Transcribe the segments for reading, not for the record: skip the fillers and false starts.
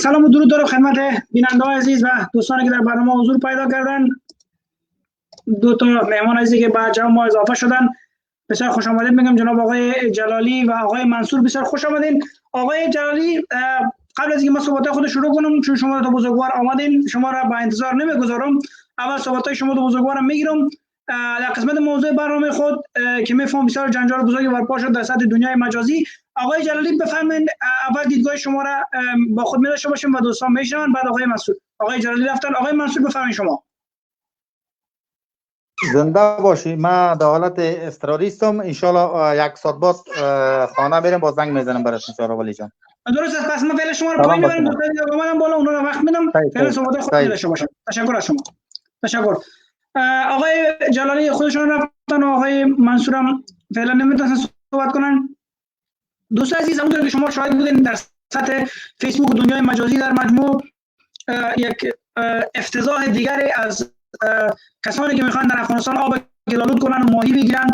سلام و درود دارم خدمت بیننده‌های عزیز و دوستانی که در برنامه حضور پیدا کردن. دو تا مهمان عزیزی که به جمع ما اضافه شدن بسیار خوش آمدید میگم. جناب آقای جلالی و آقای منصور بسیار خوش آمدین. آقای جلالی، قبل از اینکه من صحبت خود شروع کنم، چون شما دو بزرگوار آمدین، شما را به انتظار نمیگذارم. اول صحبت شما دو بزرگوارم میگیرم. در قسمت موضوع برنامه خود که میفهم بسیار جنجال بزرگی برپا شد در سطح دنیای مجازی، آقای جلالی بفرمایید اول دیدگاه شما را با خود می‌داشته باشیم و دوستان میشنون، بعد آقای منصور. آقای جلالی رفتن، آقای منصور بفرمایید شما. زنده باشی. من در حالت استراریستم، انشالله یک ساعت بعد خانه بریم، با زنگ میزنم برات انشالله. ولی جان درست است. پس من فعلا شما رو پایین میبرم، دوستان دیگه اومدن بالا، اونا رو وقت میدم فعلا صحبت خود داشته باشم. تشکر از شما. تشکر. آقای جلالی خودشون رفتن، آقای منصور هم فعلا نمیتونن صحبت کنن. دوستان عزیز، همونطور که شما شاهد بودین در سطح فیسبوک و دنیای مجازی در مجموع یک افتضاح دیگری از کسانی که میخوان در افغانستان آب گلالود کنن و ماهی بگیرن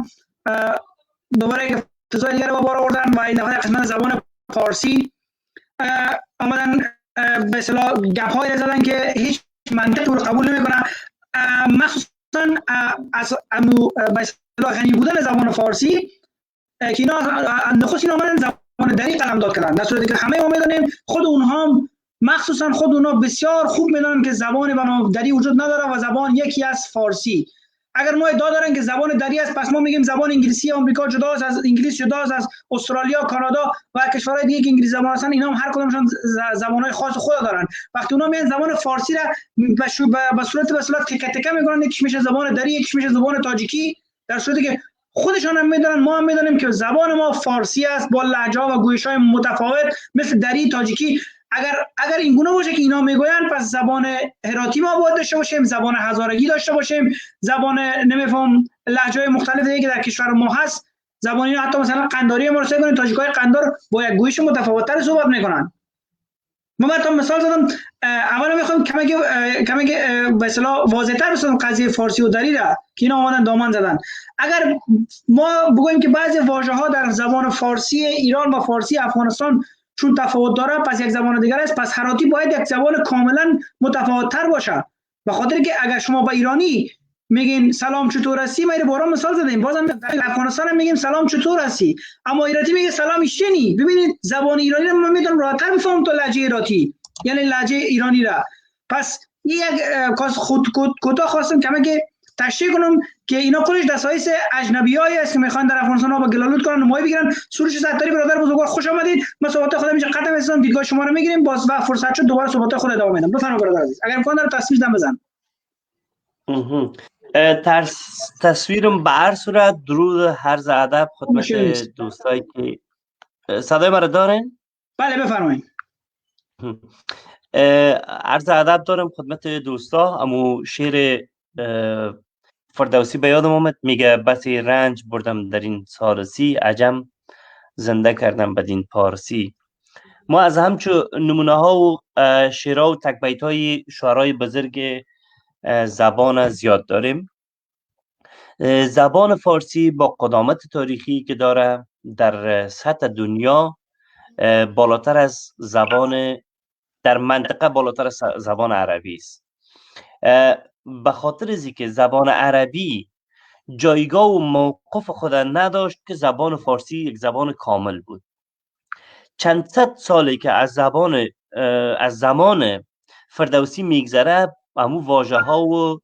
دوباره یک افتضاح دیگری به بار آوردن و این دفعه قسمت زبان فارسی آمدن به اصطلاح گپ‌هایی زدن که هیچ منطقی رو قبول نمیکنه، مخصوصا از به اصطلاح غنی بودن زبان فارسی که اینا نخست آمدن زبان دری قلمداد کردن، در صورتی که همه ما میدونیم خود اونها هم مخصوصا خود اونها بسیار خوب میدونن که زبان بنا دری وجود نداره و زبان یکی از فارسی. اگر ما ادعا دارن که زبان دری است، پس ما میگیم زبان انگلیسی آمریکا جداست از انگلیس، جداست از استرالیا، کانادا و کشورهای دیگه که انگلیسی زبان هستن. اینا هم هر کدومشون زبانهای خاص خود دارن. وقتی اونا میان زبان فارسی را به صورت تکه تکه میکنن، یکیش میشه زبان دری، یکیش میشه زبان تاجیکی، در صورتی که خودشان هم میدونن ما هم میدونیم که زبان ما فارسی است با لهجه‌ها و گویش‌های متفاوت مثل دری، تاجیکی. اگر این گونه باشه که اینا میگویند، پس زبان هراتی ما باید داشته باشیم، زبان هزارگی داشته باشیم، زبان نمیفهم لهجه‌های مختلفی که در کشور ما هست، زبانی حتی مثلا قنداری ما رو سعی کنیم، تاجیکای قندار با یک گویش متفاوت‌تر صحبت میکنن. ما براتون مثال زدم. اولا میخوام کمی به اصطلاح واضح‌تر بسازم قضیه فارسی و دری را که اینا اومدن دامن زدن. اگر ما بگوییم که بعضی واژه‌ها در زبان فارسی ایران و فارسی افغانستان چون تفاوت داره پس یک زبان دیگر است، پس هراتی باید یک زبان کاملا متفاوت‌تر باشه. به خاطر که اگر شما با ایرانی میگین سلام چطور هستی، ما اینو بارها مثال زدیم، بازم در افغانستان هم میگیم سلام چطور هستی، اما ایراتی میگه سلام ایشنی. ببینید زبان ایرانی رو من میتونم راحت‌تر بفهمم تا لهجه ایراتی، یعنی لهجه ایرانی را. پس این یک خود کوتاه خواستم که تشریح کنم که اینا خودش دستایس اجنبیایی است که میخوان در افغانستان آب گلالود کنن و ماهی بگیرن. سروش ستاری برادر بزرگوار خوش آمدید. من صحبت خودم اینجا ختم می‌کنم، دیدگاه شما رو میگیریم، باز و فرصت شد دوباره صحبت خود ادامه میدم. بفرمایید برادر عزیز، اگر امکان داره تصویر دم بزن. تصویرم به هر صورت. درود، عرض ادب خدمت دوستایی که صدای مرا دارین. بله بفرمایید. عرض ادب دارم خدمت دوستا. امو شعر فردوسی به یادم اومد، میگه بسی رنج بردم در این سارسی، عجم زنده کردم بدین پارسی. ما از همچو نمونه ها و شعرها و تکبیت های شعرهای بزرگ زبان زیاد داریم. زبان فارسی با قدامت تاریخی که داره در سطح دنیا بالاتر از زبان در منطقه، بالاتر از زبان عربی است. به خاطر از اینکه زبان عربی جایگاه و موقف خود نداشت که زبان فارسی یک زبان کامل بود. چند صد ساله که از زمان فردوسی میگذره، همون واژه ها و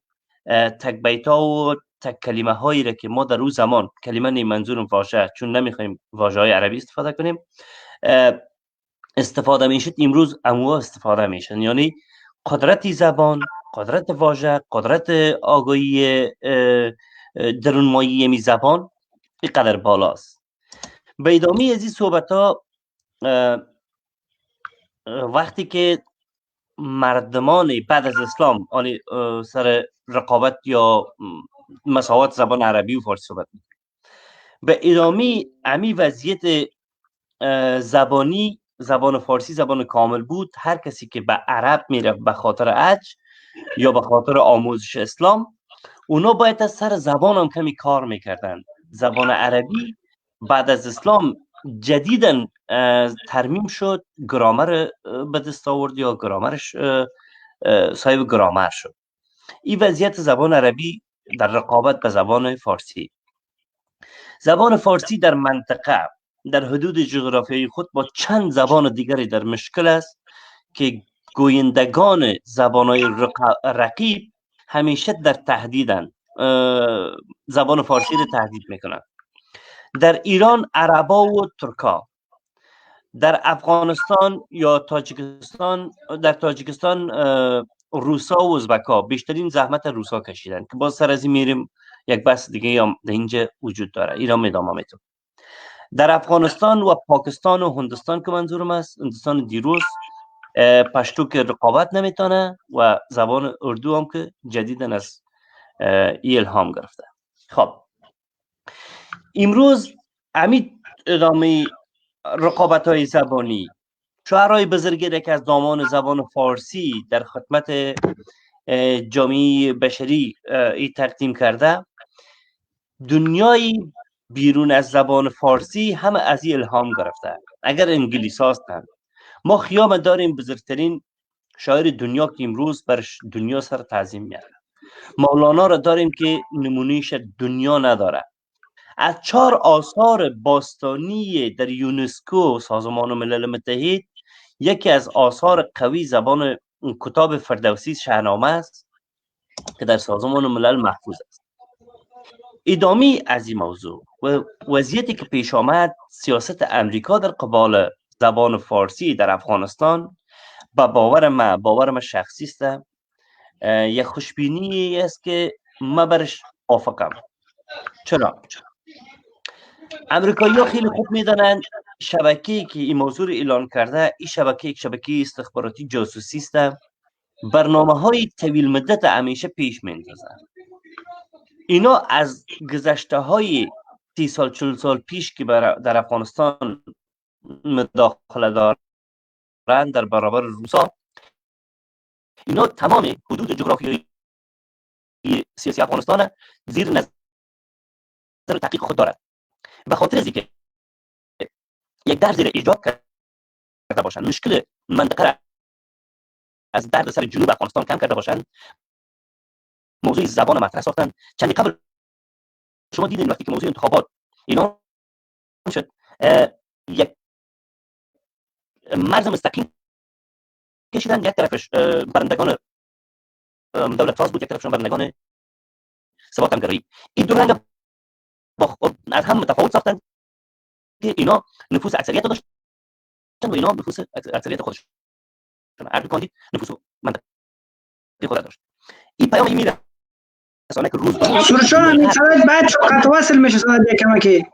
تکبیت ها و تک کلمه هایی را که ما در اون زمان، کلمه نیم منظورم واژه، چون نمیخوایم واژه های عربی استفاده کنیم، استفاده میشد، امروز اموا استفاده میشن. یعنی قدرت زبان، قدرت واژه، قدرت آگاهی درونمایی می زبان اینقدر بالاست. به ادامه از این صحبت ها، وقتی که مردمان بعد از اسلام سر رقابت یا مساوات زبان عربی و فارسی صحبت میکنن، به ادامه امی وضعیت زبانی، زبان فارسی زبان کامل بود. هر کسی که به عرب میره به خاطر عج یا به خاطر آموزش اسلام، اونا باید از سر زبان هم کمی کار میکردن. زبان عربی بعد از اسلام جدیدن ترمیم شد، گرامر به دست آورد یا گرامرش صاحب گرامر شد. این وضعیت زبان عربی در رقابت به زبان فارسی. زبان فارسی در منطقه در حدود جغرافیایی خود با چند زبان دیگری در مشکل است که گویندگان زبانهای رقیب همیشه در تهدیدن، زبان فارسی رو تهدید میکنن. در ایران عربا و ترکا، در افغانستان یا تاجیکستان، در تاجیکستان روسا و ازبکا بیشترین زحمت روسا کشیدن که باز سر از این میریم یک بحث دیگه هم در اینجا وجود داره، ایران ادامه میتون. در افغانستان و پاکستان و هندوستان که منظورم است، هندوستان دیروز پشتو که رقابت نمیتونه و زبان اردو هم که جدیدن از الهام گرفته. خب امروز امید ادامه رقابت های زبانی، شاعرای بزرگی که از دامان زبان فارسی در خدمت جامعه بشری تقدیم کرده، دنیای بیرون از زبان فارسی همه از این الهام گرفته. اگر انگلیس هستند، ما خیام داریم بزرگترین شاعر دنیا که امروز بر دنیا سر تعظیم میاره. مولانا را داریم که نمونهش دنیا نداره. از 4 آثار باستانی در یونسکو سازمان ملل متحد یکی از آثار قوی زبان کتاب فردوسی شاهنامه است که در سازمان ملل محفوظ است. ادامه از این موضوع و وضعیتی که پیش آمد، سیاست امریکا در قبال زبان فارسی در افغانستان، با باور من شخصی است، یک خوشبینی است که من برش موافقم. چرا؟ امریکایی‌ها خیلی خوب میدانند شبکه‌ای که این موضوع اعلان کرده، این شبکه یک شبکه استخباراتی جاسوسی است. برنامه‌های طویل مدت همیشه پیش می‌اندازند. اینا از گذشته‌های 30 سال 40 سال پیش که در افغانستان مداخله دارند در برابر روسا، اینا تمام حدود جغرافیایی سیاسی افغانستان زیر نظر تحقیق خود دارد. به خاطر از اینکه یک درد زیر ایجاد کرده باشند، مشکل منطقه از درد سر جنوب افغانستان کم کرده باشند، موضوع زبان مطرح ساختن. چندی قبل شما دیدین وقتی که موضوع انتخابات اینا شد، یک مرز مستقیم کشیدن، یک طرفش برندگان دولت ساز بود، یک طرفشون برندگان ثبات همگرایی. این دو رنگ از هم متفاوت ساختن که اینا نفوذ اکثریت داشتن و اینا نفوذ اکثریت خودشون. هر کاندید نفوذ منطقه خود داشت. این پیام این میره رسانه که روز سرچان همین صدای بعد قطع وصل میشه، صدای بیکمه که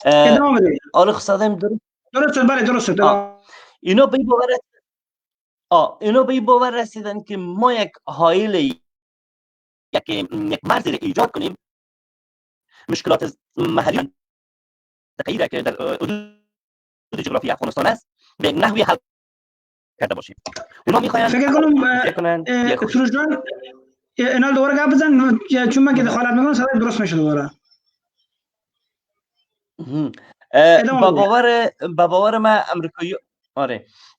ادامه بده. آره صدایم درست شد. بله درست شد. اینا به این باور رسیدن که ما یک حائل یک مرزی را ایجاد کنیم، مشکلات محلی تغییر که در حدود جغرافی افغانستان است به یک نحوی حل کرده باشیم. اونا میخواین فکر کنم سروش جان اینا دوباره گپ بزن، چون من که دخالت میکنم صدای درست میشه دوباره. با باور من امریکایی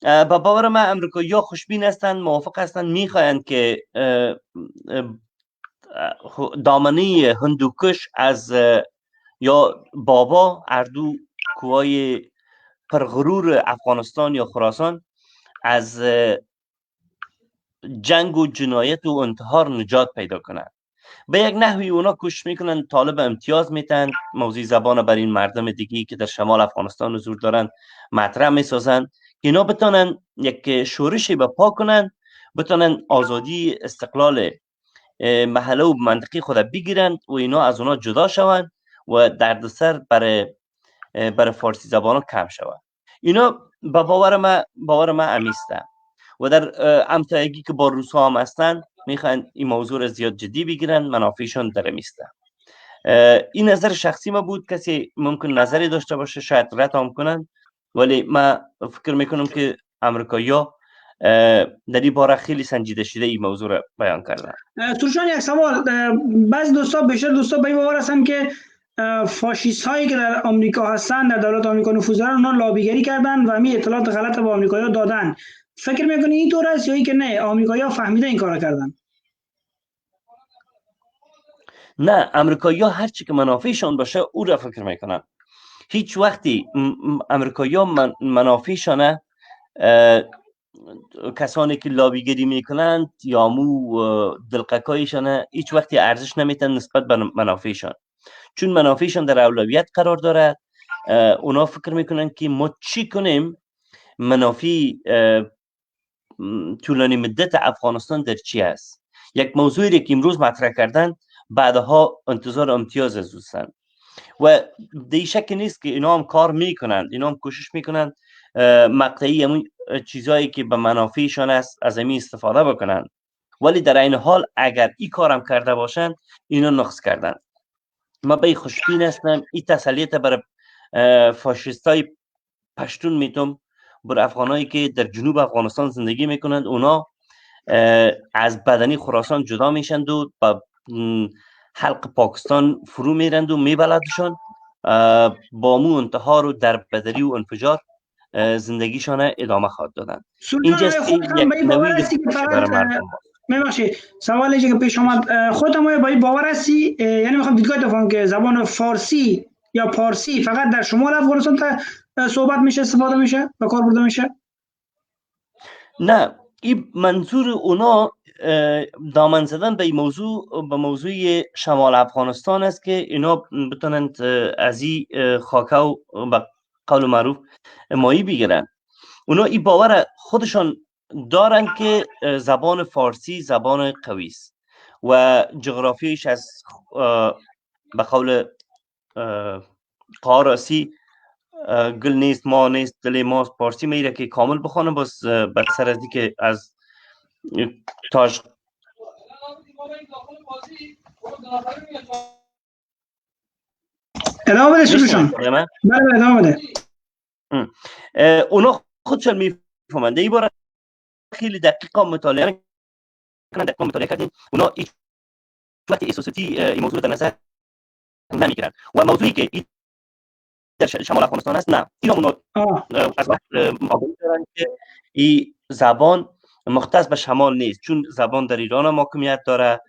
با باور من امریکایی‌ها خوشبین هستند، موافق هستند، میخواهند که دامنه هندوکش از یا بابا اردو کوهای پرغرور افغانستان یا خراسان از جنگ و جنایت و انتحار نجات پیدا کنند. به یک نحوی اونا کوشش میکنن طالب امتیاز میتن، موضوع زبان بر این مردم دیگی که در شمال افغانستان حضور دارن مطرح میسازن که اینا بتونن یک شورشی برپا کنن، بتونن آزادی استقلال محله و منطقی خود بگیرن و اینا از اونا جدا شون و دردسر برای فارسی زبانو کم شود. اینا با باور من امیسته و در همتایگی که با روسا هم هستن میخوان این موضوع را زیاد جدی بگیرن، منافعشون در میسته. این نظر شخصی ما بود، کسی ممکن نظری داشته باشه شاید رد هم کنن، ولی من فکر میکنم که امریکایی‌ها در این باره خیلی سنجیده شده این موضوع را بیان کردن. سروشان یک سوال، بعضی دوستا بیشتر دوستا به این باور هستن که فاشیست هایی که در آمریکا هستن، در دولت آمریکا نفوذ دارن، اونا لابیگری کردن و می اطلاعات غلط به آمریکایی‌ها دادن. فکر میکنی این طور است یا ای که نه آمریکایی‌ها فهمیده این کارو کردن؟ نه، امریکایی‌ها هر چی که منافعشان باشه او را فکر میکنن. هیچ وقتی امریکایی‌ها منافعشان کسانی که لابیگری میکنند یا مو دلقکایشان هیچ وقتی ارزش نمیتن نسبت به منافعشان، چون منافعشان در اولویت قرار داره. اونا فکر میکنن که ما چی کنیم منافع طولانی مدت افغانستان در چی است. یک موضوعی که امروز مطرح کردن بعدها انتظار امتیاز از هستن و دی شک نیست که اینا هم کار میکنند، اینا هم کوشش میکنند مقطعی همون چیزایی که به منافعشان است از همین استفاده بکنند، ولی در این حال اگر این کارم کرده باشند اینا نقص کردن. ما به خوشبین هستم این تسلیت برای فاشیستای پشتون میتونم، بر افغانایی که در جنوب افغانستان زندگی میکنند، اونا از بدنی خراسان جدا میشند و با حلق پاکستان فرو میرند و میبلدشان با مو انتحار و در بدری و انفجار زندگیشان ادامه خواهد دادن. اینجاست یک نوید میبخشید سوالی که پیش آمد، خودم با این باور هستی؟ یعنی میخوام دیدگاه بفهمم که زبان فارسی یا پارسی فقط در شمال افغانستان صحبت میشه، استفاده میشه و کار برده میشه؟ نه، این منظور اونا دامن زدن به موضوع شمال افغانستان است که اینا بتونند از این خاکه و به قول معروف مایی بگیرن. اونا این باور خودشان دارن که زبان فارسی زبان قوی است و جغرافیایش از به قول قاراسی گل نیست ما نیست دل ما پارسی میره که کامل بخونه باز بر سر از که از تاج ادامه بده شروعشان. بله ادامه بده. اونا خودشان میفهمند. این بار خیلی دقیقا مطالعه کردیم. اونا هیچ وقت احساساتی این موضوع در نظر نمیگیرن و موضوعی که در شمال افغانستان است نه، اینا اونا از وقت مقابل دارن که این زبان مختص به شمال نیست، چون زبان در ایران هم حاکمیت داره،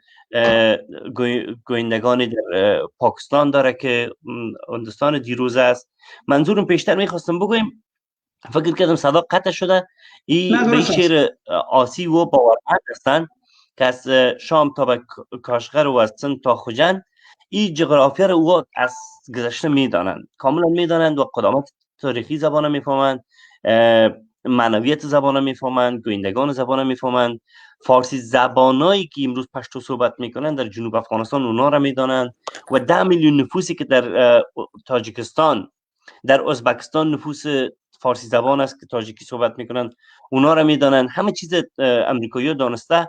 گویندگان در پاکستان داره که هندوستان دیروز است. منظورم پیشتر میخواستم بگویم، فکر کردم صدا قطع شده. این به شعر آسی و باورمند هستن که از شام تا به کاشغر و از سند تا خوجند این جغرافیا رو او از گذشته میدانند، کاملا میدانند و قدامت تاریخی زبان میفهمند، معنویت زبان میفهمند، گویندگان زبان میفهمند، فارسی زبانایی که امروز پشتو صحبت میکنند در جنوب افغانستان اونا را میدانند و 10 میلیون نفوسی که در تاجیکستان در ازبکستان نفوس فارسی زبان است که تاجیکی صحبت میکنند اونا را میدانند. همه چیز امریکایی دانسته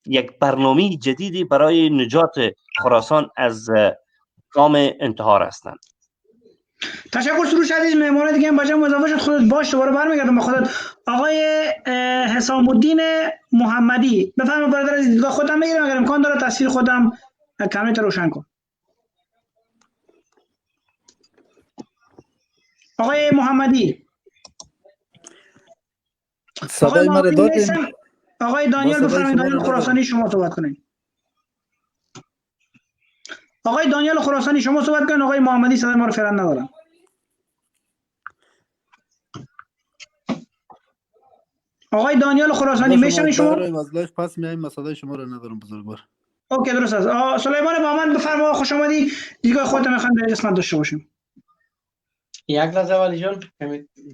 یک برنامه جدیدی برای نجات خراسان از کام انتحار هستند. تشکر سروش عزیز. مهمان دیگه هم بجا اضافه شد. خودت باش دوباره برمیگردم به خودت. آقای حسام الدین محمدی بفرمایید برادر عزیز، دیدگاه خودم بگیرم اگر امکان داره تصویر خودم کامل روشن کن. آقای محمدی صدای من دادین؟ آقای دانیال بفرمایید. دانیال خراسانی شما صحبت کنید. آقای دانیال خراسانی شما صحبت کنید. آقای محمدی صدای ما رو فعلا ندارن. آقای دانیال خراسانی میشنوید شما؟ از لایف پس میایم، صدای شما رو ندارم بزرگوار. اوکی درست است. سلیمان بهمن بفرمایید. خوش آمدید. دیگه خودت میخوام در قسمت داشته باشیم. یک لحظه ولی جان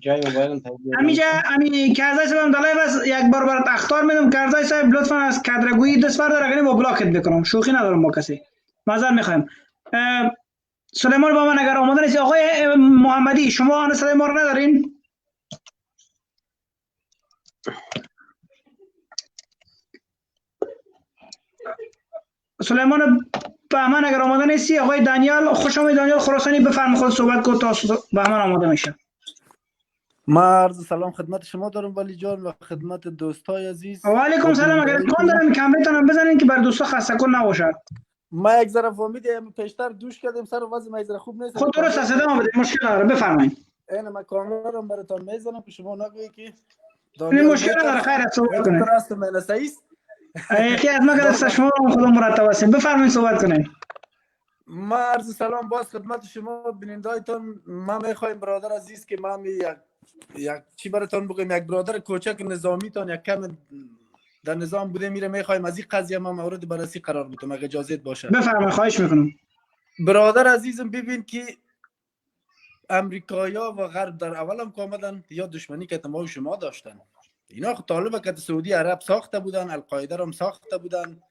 جای موبایلم تغییر همین کرزای صاحب دلای بس یک بار برات اخطار میدم. کرزای صاحب لطفا از کادرگویی دست بردار، اگر با بلاکت بکنم. شوخی ندارم با کسی. معذرت میخوایم. سلیمان بهمن اگر آماده نیست. آقای محمدی شما آن صدای ما رو ندارین؟ سلیمان بهمن اگر آماده نیستی. آقای دانیال خوش آمدید. دانیال خراسانی بفرمایید خود صحبت کن تا بهمن آماده میشه. ما عرض سلام خدمت شما دارم ولی جان و خدمت دوستای عزیز. و علیکم سلام. اگر امکان دارم کامرتون هم بزنین که بر دوستا خسته کن نباشد. ما یک ذره فهمیدیم پیشتر دوش کردیم سر وضع ما یک ذره خوب نیست. خود درست است ادامه بدید مشکل نداره بفرمایید. این ما کاملا رو براتون میزنم که شما نگویی که این مشکل نداره خیر است صحبت کنید. راست ملساییست یکی از ما که شما خود مرتب هستین بفرمایید صحبت کنید. ما عرض سلام باز خدمت شما بینندایتان. ما میخوایم برادر عزیز که ما یک چی براتون بگم، یک برادر کوچک نظامی تان یک کم در نظام بوده میره، میخوایم از این قضیه ما مورد بررسی قرار بدیم اگه اجازه باشه. بفرمایید خواهش میکنم. برادر عزیزم ببین که امریکایا و غرب در اول هم که آمدن یا دشمنی که ما و شما داشتن، اینا خود طالب که سعودی عرب ساخته بودن، القاعده هم ساخته بودن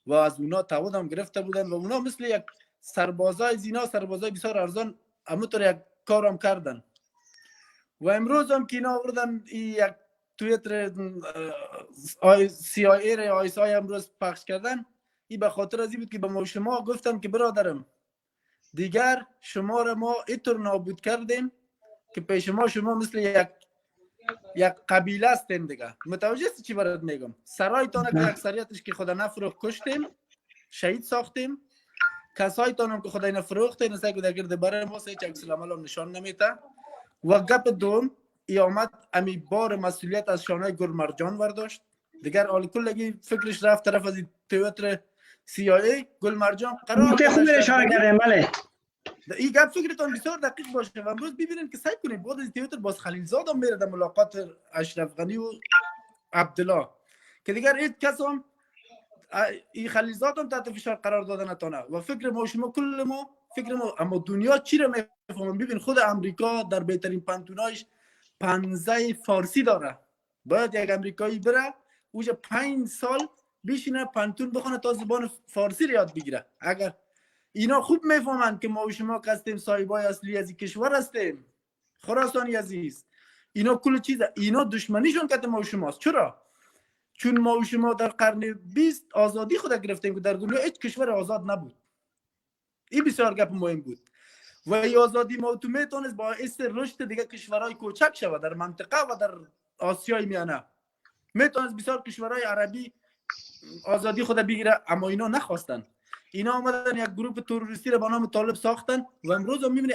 و از اونا تعهد هم گرفته بودن و اونا مثل یک سربازای زینا، سربازای بسیار ارزان همونطور یک کار هم کردن. و امروز هم که اینا آوردن یک تویتر CIA را ISI امروز پخش کردن، این به خاطر از این بود که به ما شما گفتن که برادرم دیگر شما را ما اینطور نابود کردیم که پیش شما مثل یک قبیله هستیم دیگه. متوجه هستی چی برات میگم؟ سرایتان که اکثریتش که خدا نفروخت کشتیم، شهید ساختیم. کسایتان هم که خدا نفروخته نسای که در گرد برای ما هیچ عکس العمل هم نشان نمیده. و گپ دوم ای آمد امی بار مسئولیت از شانه گل مرجان برداشت. دیگر آل کلگی فکرش رفت طرف از تویتر CIA. گل مرجان قرار نکته خوبی اشاره کردیم. بله این گپ فکرتون بسیار دقیق باشه و امروز ببینید که سعی کنید بعد از تویتر باز خلیلزاد هم میره در ملاقات اشرف غنی و عبدالله که دیگر هیچ کس هم این خلیلزاد هم تحت فشار قرار دادن نتونه. و فکر ما شما کل ما فکر ما، اما دنیا چی رو میفهمه؟ ببین خود امریکا در بهترین پانتونایش پنزه فارسی داره. باید یک امریکایی بره اوجا 5 سال بشینه پانتون بخونه تا زبان فارسی رو یاد بگیره. اگر اینا خوب میفهمن که ما و شما هستیم صاحبای اصلی از این کشور هستیم، خراسانی عزیز. اینا کل چیز، اینا دشمنیشون که ما و شماست. چرا؟ چون ما و شما در قرن 20 آزادی خود گرفتیم که در دنیا هیچ کشور آزاد نبود. این بسیار گپ مهم بود و این آزادی ما تو میتونست باعث رشد دیگه کشورهای کوچک شود در منطقه و در آسیای میانه. میتونست بسیار کشورهای عربی آزادی خود بگیره، اما اینا نخواستن. اینا آمدن یک گروه تروریستی را به نام طالب ساختن و امروز هم میبینی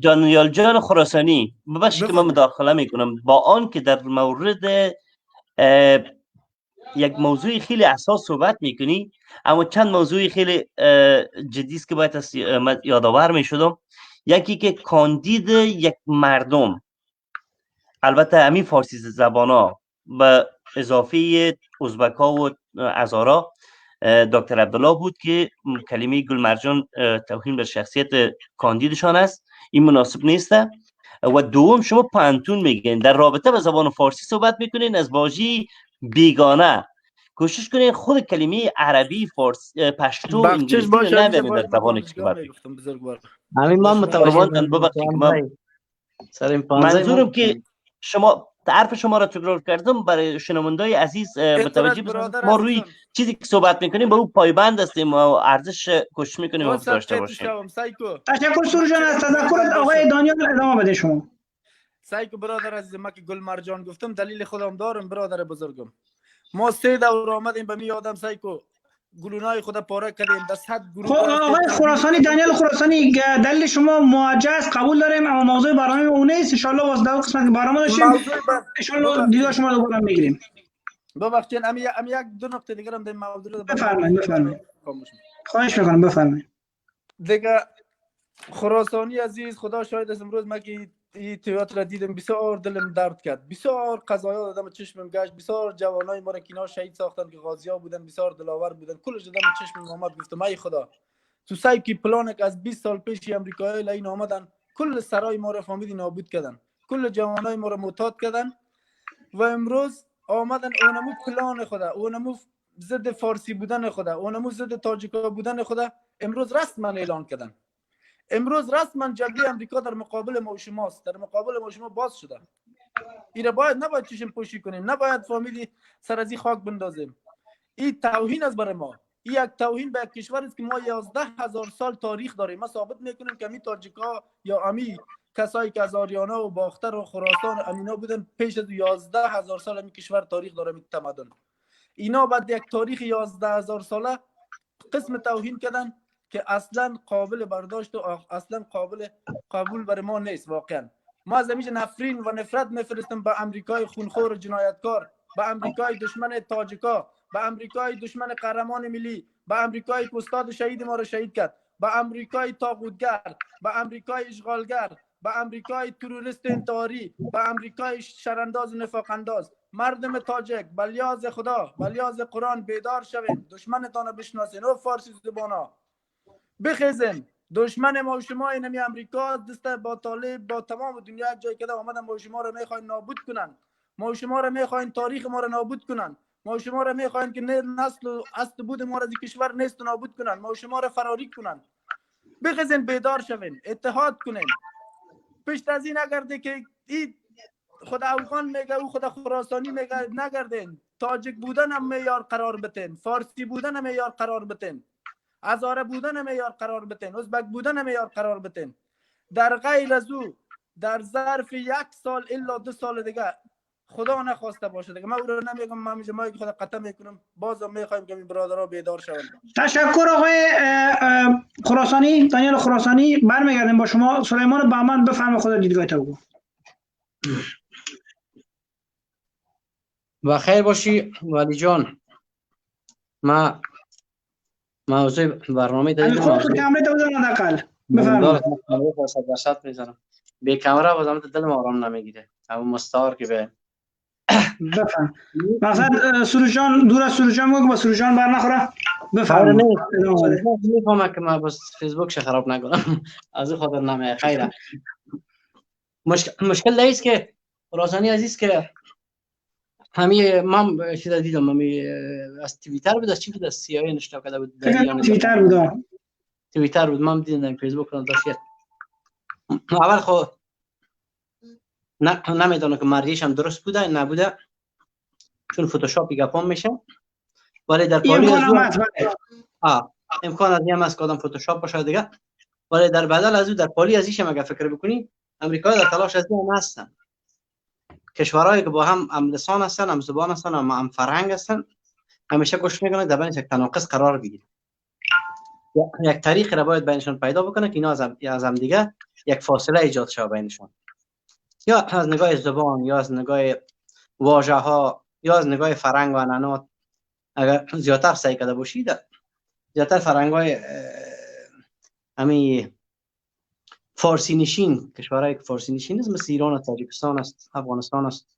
دانیال جان خراسانی، ببخشید که من مداخله میکنم، با آن که در مورد یک موضوع خیلی اساس صحبت میکنی، اما چند موضوع خیلی جدی است که باید یادآور میشدم. یکی که کاندید یک مردم، البته همین فارسی زبانا به اضافه ازبک‌ها و هزارا، دکتر عبدالله بود که کلمه گل مرجان توهین به شخصیت کاندیدشان است، این مناسب نیسته. و دوم شما پانتون میگین، در رابطه با زبان فارسی صحبت میکنین از واژه بیگانه. کوشش کنین خود کلمه عربی، فارسی، پشتو، انگلیسی رو نبینید در زبان کشور. همین من متوجه منظورم که شما حرف شما را تکرار کردم برای شنوندای عزیز متوجه بشن ما روی چیزی که صحبت میکنیم با او پایبند هستیم و ارزش کوشش میکنیم داشته باشیم. تشکر سروش جان. از تذکر آقای دانیال ادامه بده شما. سایکو برادر عزیز، ما که گل مرجان گفتم دلیل خودم دارم برادر بزرگم. ما 3 دور آمدیم به می آدم سایکو گلونای خود پاره کردیم در 100 گروه. آقای خراسانی، دانیال خراسانی، دلیل شما موجه است، قبول داریم، اما موضوع برنامه اون نیست. ان شاء الله واسه دو قسمت برنامه داشتیم، ان شاء الله دیدار شما رو دوباره میگیریم. ببخشید ام یک دو نکته دیگه هم در موضوع بفرمایید. خواهش میکنم بفرمایید. دیگه خراسانی عزیز، خدا شاهد است امروز ما که این تئاتر دیدم بسیار دلم درد کرد. بسیار قضایا دادم چشمم گشت، بسیار جوانای ما را که اینا شهید ساختن که غازی‌ها بودن، بسیار دلاور بودن، کلش دادم چشمم اومد. گفتم ای خدا، تو سعی کی پلان که از 20 سال پیش امریکایی لین آمدن کل سرای ما را فهمیدی نابود کردن، کل جوانای ما را معتاد کردن و امروز آمدن اونمو پلان خدا، اونمو ضد فارسی بودن خدا، اونمو ضد تاجیکا بودن خدا امروز رسما اعلان کردن. امروز رسما جبهه امریکا در مقابل ما و شماست، در مقابل ما و شما باز شده. اینا نباید چشم پوشی کنیم، نباید فهمیدی سر از این خاک بندازیم. این توهین است برای ما، این یک توهین به کشور است که ما 11,000 سال تاریخ داریم. ما ثابت میکنیم که امی تاجیکا یا امی کسایی که از آریانا و باختر و خراسان امینا بودن پیش از 11,000 سال امی کشور تاریخ داره، می تمدن. اینا بعد یک تاریخ 11,000 ساله قسم توهین کردن که اصلا قابل برداشت و اصلا قابل قبول برای ما نیست. واقعا ما از همیشه نفرین و نفرت میفرستیم به امریکای خونخور و جنایتکار، به امریکای دشمن تاجیکا، به امریکای دشمن قهرمان ملی، به امریکای که استاد شهید ما را شهید کرد، به امریکای طاغوتگر، به امریکای اشغالگر، به امریکای تروریست انتحاری، به امریکای شرانداز و نفاق انداز. مردم تاجک بلیاز خدا، بلیاز قرآن بیدار شوین، دشمنتان بشناسین. او فارسی زبانا بخیزن. دشمن ما و شما اینمی امریکا دسته با طالب با تمام دنیا جای کده آمدن ما و شما را میخواین نابود کنن. ما و شما را میخواین تاریخ ما را نابود کنن. ما و شما را میخواین که نسل و اصل بود ما را از کشور نیست و نابود کنن. ما و شما را فراری کنن. بخیزن بیدار شوین، اتحاد کنین. پشت از این نگرده که این خود افغان میگه او خود خراسانی میگه نگردین. تاجک بودن هم معیار قرار بتین، فارسی بودن هم معیار قرار بتین، هزاره بودن هم معیار قرار بتین، ازبک بودن هم معیار قرار بتین. در غیر از او در ظرف 1 سال الا 2 سال دیگه خدا نخواسته باشه دیگه، من او رو نمیگم، من همیشه ما خدا قطع میکنم، بازم میخوایم که این برادرها بیدار شوند. تشکر آقای خراسانی، دانیال خراسانی. برمیگردیم با شما. سلیمان بهمن بفرمایید، خود دیدگاهت بگو. و خیر باشی ولی جان. ما موضوع برنامه دادیم. خودت کامرت بزن حداقل. بفرمایید. میزنم به کامرا بازم دلم آرام نمیگیره. اما مستعار که به بفرمایید. مثلا سروجان دور از سروجان میگه با سروجان بر نخوره. بفرمایید. میفهمم که ما بس فیسبوک ش خراب نکنم. از این خاطر نمیه. خیره. مشکل نیست که خراسانی عزیز که همین من چیز دیدم، همین از توییتر بود، از چی بود، از سیای نشته کرده بود. توییتر بود. توییتر بود، من دیدم فیسبوک رو داشت. اول خو نمیدونم که مرجعش هم درست بوده نبوده، چون فتوشاپی گپام میشه. ولی در پالی از امکان از این است که آدم فتوشاپ باشه دیگه. ولی در بدل از او در پالی ازش هم اگه فکر بکنی، امریکا در تلاش از این هستن. کشورهایی که با هم لسان هستن، هم زبان هستن، هم فرهنگ هستن، همیشه کوشش میکنن در بینش یک تناقض قرار بگیره. یک طریقی را باید بینشون پیدا بکنه که اینا از هم دیگه یک فاصله ایجاد شه بینشون، یا از نگاه زبان، یا از نگاه واژه ها، یا از نگاه فرهنگ و عنعنات. اگر زیادتر سعی کرده باشید، زیادتر فرهنگ های همین فارسی نشین، کشورهای فارسی نشین است، مثل ایران است، تاجیکستان است، افغانستان است،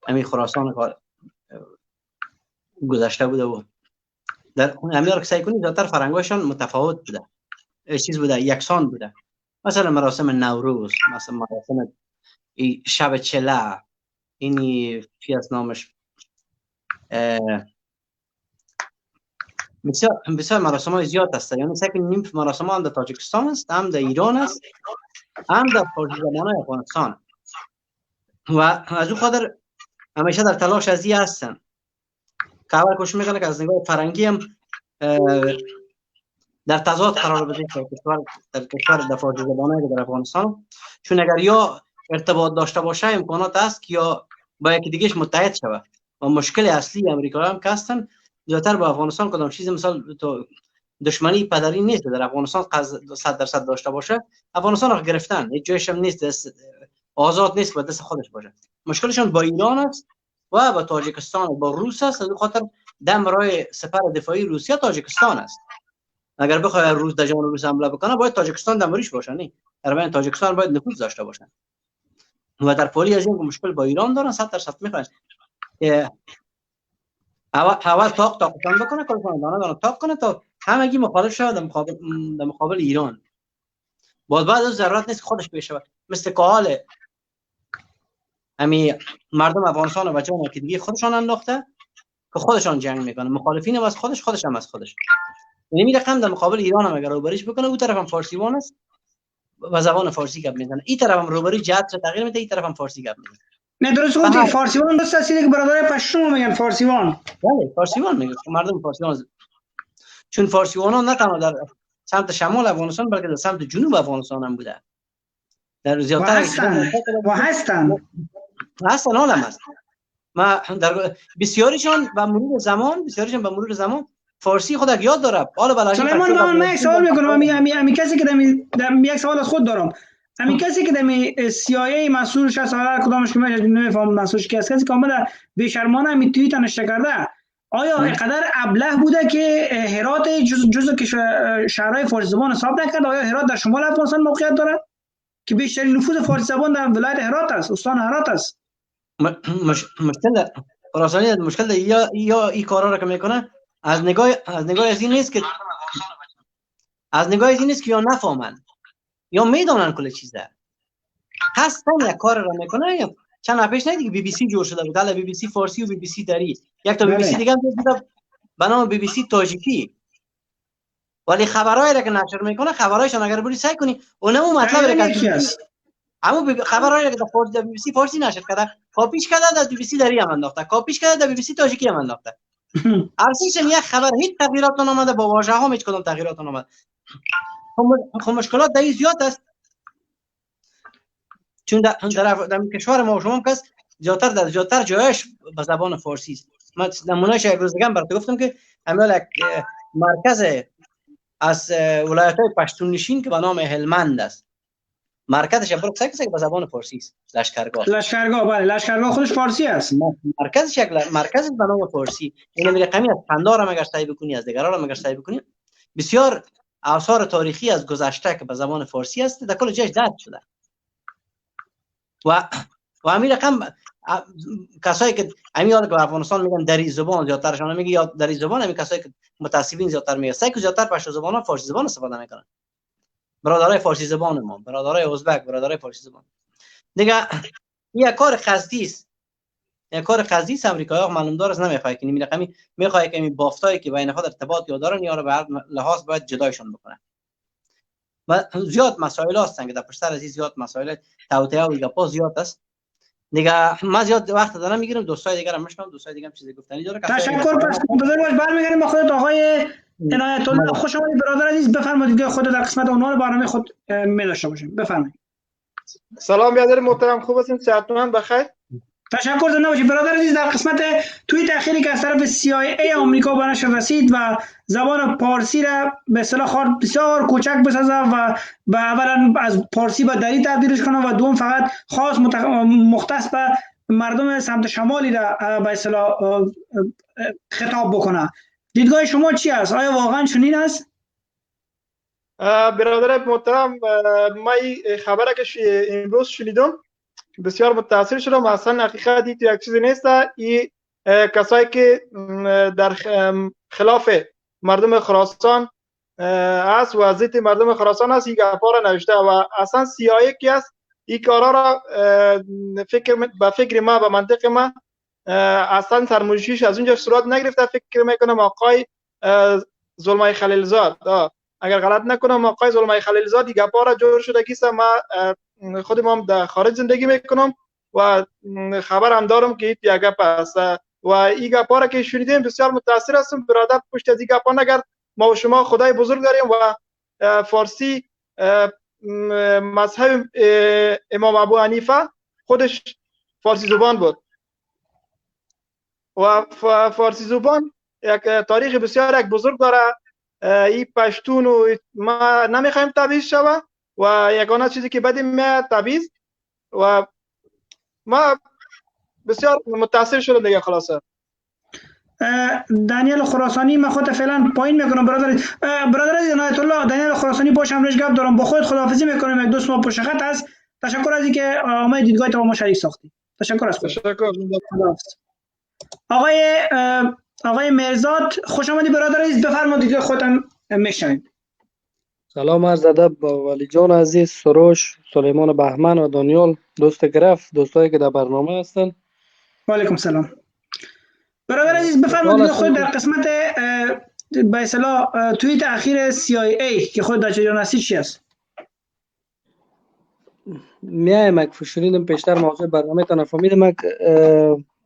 همین خراسان گذشته بوده و در همین را که سعی کنید زیادتر فرهنگایشان متفاوت بوده، چیز بوده، یکسان بوده. مثلا مراسم نوروز، مثلا مراسم شب چله، اینی چی از نامش، بسیار مراسم های زیاد هست. یعنی سعی نیم مراسم ها هم در تاجیکستان است، هم در ایران است، هم در فارسی زبان افغانستان. و از او خاطر همیشه در تلاش از این هستن که اول کوشش میکنه که از نگاه فرهنگی هم در تضاد قرار بده در کشور در فارسی زبانه در افغانستان، چون اگر یا ارتباط داشته باشه امکانات است که یا با یکی دیگهش متحد شود. و مشکل اصلی امریکایی هم که هستن زیادتر با افغانستان کدام چیز مثال تو دشمنی پدری نیست در افغانستان 100% داشته باشه، افغانستان رو گرفتن، هیچ جایش هم نیست، آزاد نیست و دست خودش باشه. مشکلشون با ایران است و با تاجیکستان و با روس است. از خاطر دم راه سپر دفاعی روسیه تاجیکستان است. اگر بخواد روس در جان روس حمله بکنه باید تاجیکستان دمریش باشه، نه در بین تاجیکستان باید نفوذ داشته باشن. و در پولی از این مشکل با ایران دارن 100% میخوان اول تاقتان بکنه، دانه تاق کنه تا همگی مخالف شود در مقابل ایران. بعد از ضرورت نیست خودش بشه، مثل که حال همین مردم افغانستان و جان که دیگه خودشان انداخته که خودشان جنگ میکنه، مخالفین هم از خودش هم از خودش. یعنی می رقم در مقابل ایران هم اگر روبریش بکنه، اون طرف هم فارسیوان است و زبان فارسی گپ میزنه، این طرف هم روبری جهت رو تغییر میده، این طرف هم فارسی گپ میزنه. نه درست گفتی، فارسیوان درست است که برادر پشتون میگن فارسیوان. بله فارسیوان میگن مردم فارسیوان، چون فارسیوان ها نه تنها در سمت شمال افغانستان بلکه در سمت جنوب افغانستان هم بوده. در زیادتر هستن عالم است. ما در بسیاریشان به مرور زمان فارسی خودک یاد داره. حالا بلاشی سلیمان جان من یک سوال میکنم. امی کسی که یک سوال از خود دارم. امی کسی که دمی CIA مسئولش از هر کدامش که نمیفهم مسئولش کی است، کسی که آمده بیشرمانه می توییت نشته کرده، آیا اینقدر ابله بوده که هرات جزء شهرهای فارسی زبان حساب نکرد؟ آیا هرات در شمال افغانستان موقعیت دارد که بیشترین نفوذ فارسی زبان در ولایت هرات است، استان هرات است؟ مشکل خراسانی مشکل یا این کارا را که میکنه از نگاه از این نیست که یا نفهمن یا میدونن کل چیزه هستن یک کار را میکنه. چند پیش ندیگه BBC جور شده بود، حالا BBC فارسی و BBC دری، یک تا BBC دیگه هم به نام BBC تاجیکی، ولی خبرایی را که نشر میکنه خبرایشان اگر بری سعی کنی اونم مطلب را که اما خبرایی را که در BBC فارسی نشر کرده کاپیش کرده در BBC دری هم انداخته، کاپیش کرده در BBC تاجیکی هم انداخته. ارزشش یک خبر هیچ تغییرات نامده، با واژه ها هیچ کدام تغییرات نامده. خب مشکلات در این زیاد است، چون در کشور ما شما کس زیادتر جایش به زبان فارسی است. من نمونهش یک روز دیگه برات گفتم که همین یک مرکز از ولایت‌های پشتون نشین که به نام هلمند است، مرکزش برات سعی که به زبان فارسی است. لشکرگاه بله، لشکرگاه خودش فارسی است. مرکزش به نام فارسی. این رقمی از پندار هم اگر سعی بکنی، از دیگران هم اگر سعی بکنی، بسیار آثار تاریخی از گذشته که به زبان فارسی است در کل جایش درج شده. و همین رقم کسایی که همین که افغانستان میگن دری زبان، زیادترشون میگه یا دری زبان، همین کسایی که متعصبین زیادتر میگن سعی که زیادتر پشتو زبان‌ها فارسی زبان استفاده میکنن. برادرای فارسی زبان ما، برادرای ازبک، برادرای فارسی زبان دیگه، این کار قصدی است. یک کار قصدی است. امریکایی‌ها معلوم داره از نمیخواد که این رقمی میخواد که این بافتایی که بین خود ارتباط دارن یا به هر لحاظ باید جدایشون بکنه. و زیاد مسائل هستن که در پشت سر از این زیاد مسائل توطئه و گپا زیاد است دیگه. ما زیاد وقت دارم میگیرم، دوستای دیگه هم میشنم، دوستای دیگه هم چیزی گفتنی داره. تشکر. پس منتظر باش برمیگردیم با خودت آقای عنایت الله. خوش آمدید برادر عزیز، بفرمایید که خود در قسمت عنوان برنامه خود می داشته باشیم. بفرمایید. سلام برادر محترم، خوب هستین؟ صحتمند بخیر؟ تشکر. زنده باشید برادر عزیز. در قسمت توییت اخیری که از طرف CIA آمریکا به نشر رسید و زبان پارسی را به اصطلاح خواست بسیار کوچک بسازه و به اولا از پارسی به دری تبدیلش کنه و دوم فقط خاص مختص به مردم سمت شمالی را به اصطلاح خطاب بکنه. دیدگاه شما چی است؟ آیا واقعا چنین است؟ برادر محترم، ما این خبره که امروز شنیدم بسیار متاثر شدم. اصلا حقیقت یک چیزی نیست. این کسایی که در خلاف مردم خراسان است و ضد مردم خراسان است، این گپا را نوشته و اصلا CIA کی است این کارا را به فکر ما، به منطق ما اصلا سرموشیش از اونجا صورت نگرفته. فکر میکنم آقای زلمای خلیلزاد، اگر غلط نکنم آقای زلمای خلیلزاد این گپا را جور شده کیست. ما خودم هم در خارج زندگی میکنم و خبر هم دارم که این گپ است و این گپا را که شنیدیم بسیار متاثر هستم. برادر پشت از این گپا نگرد. ما و شما خدای بزرگ داریم و فارسی مذهب امام ابو حنیفه خودش فارسی زبان بود و فارسی زبان یک تاریخ بسیار یک بزرگ داره. این پشتون و ما نمیخوایم تبعیض شوه و یگانه چیزی که بدیم میاد تبعیض و ما بسیار متاثر شدم دیگه. خلاصه دانیل خراسانی من خودت فعلا پایین میکنم. برادر عنایت الله، دانیل خراسانی باش امروز گپ دارم، با خودت خداحافظی میکنم. یک دوست ما پشت خط هست. تشکر از اینکه آمد دیدگاه تو با ما شریک ساختی. تشکر از خودت. تشکر. آقای مرزاد خوش آمدید برادر عزیز، بفرمایید دیگه خودتون میشنویم. سلام عرض ادب با ولی جان عزیز، سروش، سلیمان بهمن و دانیال، دوست گرفت، دوستایی که در برنامه هستن. و علیکم سلام. برادر عزیز بفرمایید دیگه خود در قسمت به اصطلاح توییت اخیر CIA که خود در جریان هستی چی است؟ میایم یک فشوریدم پیشتر موضوع برنامه تا نفهمیدم.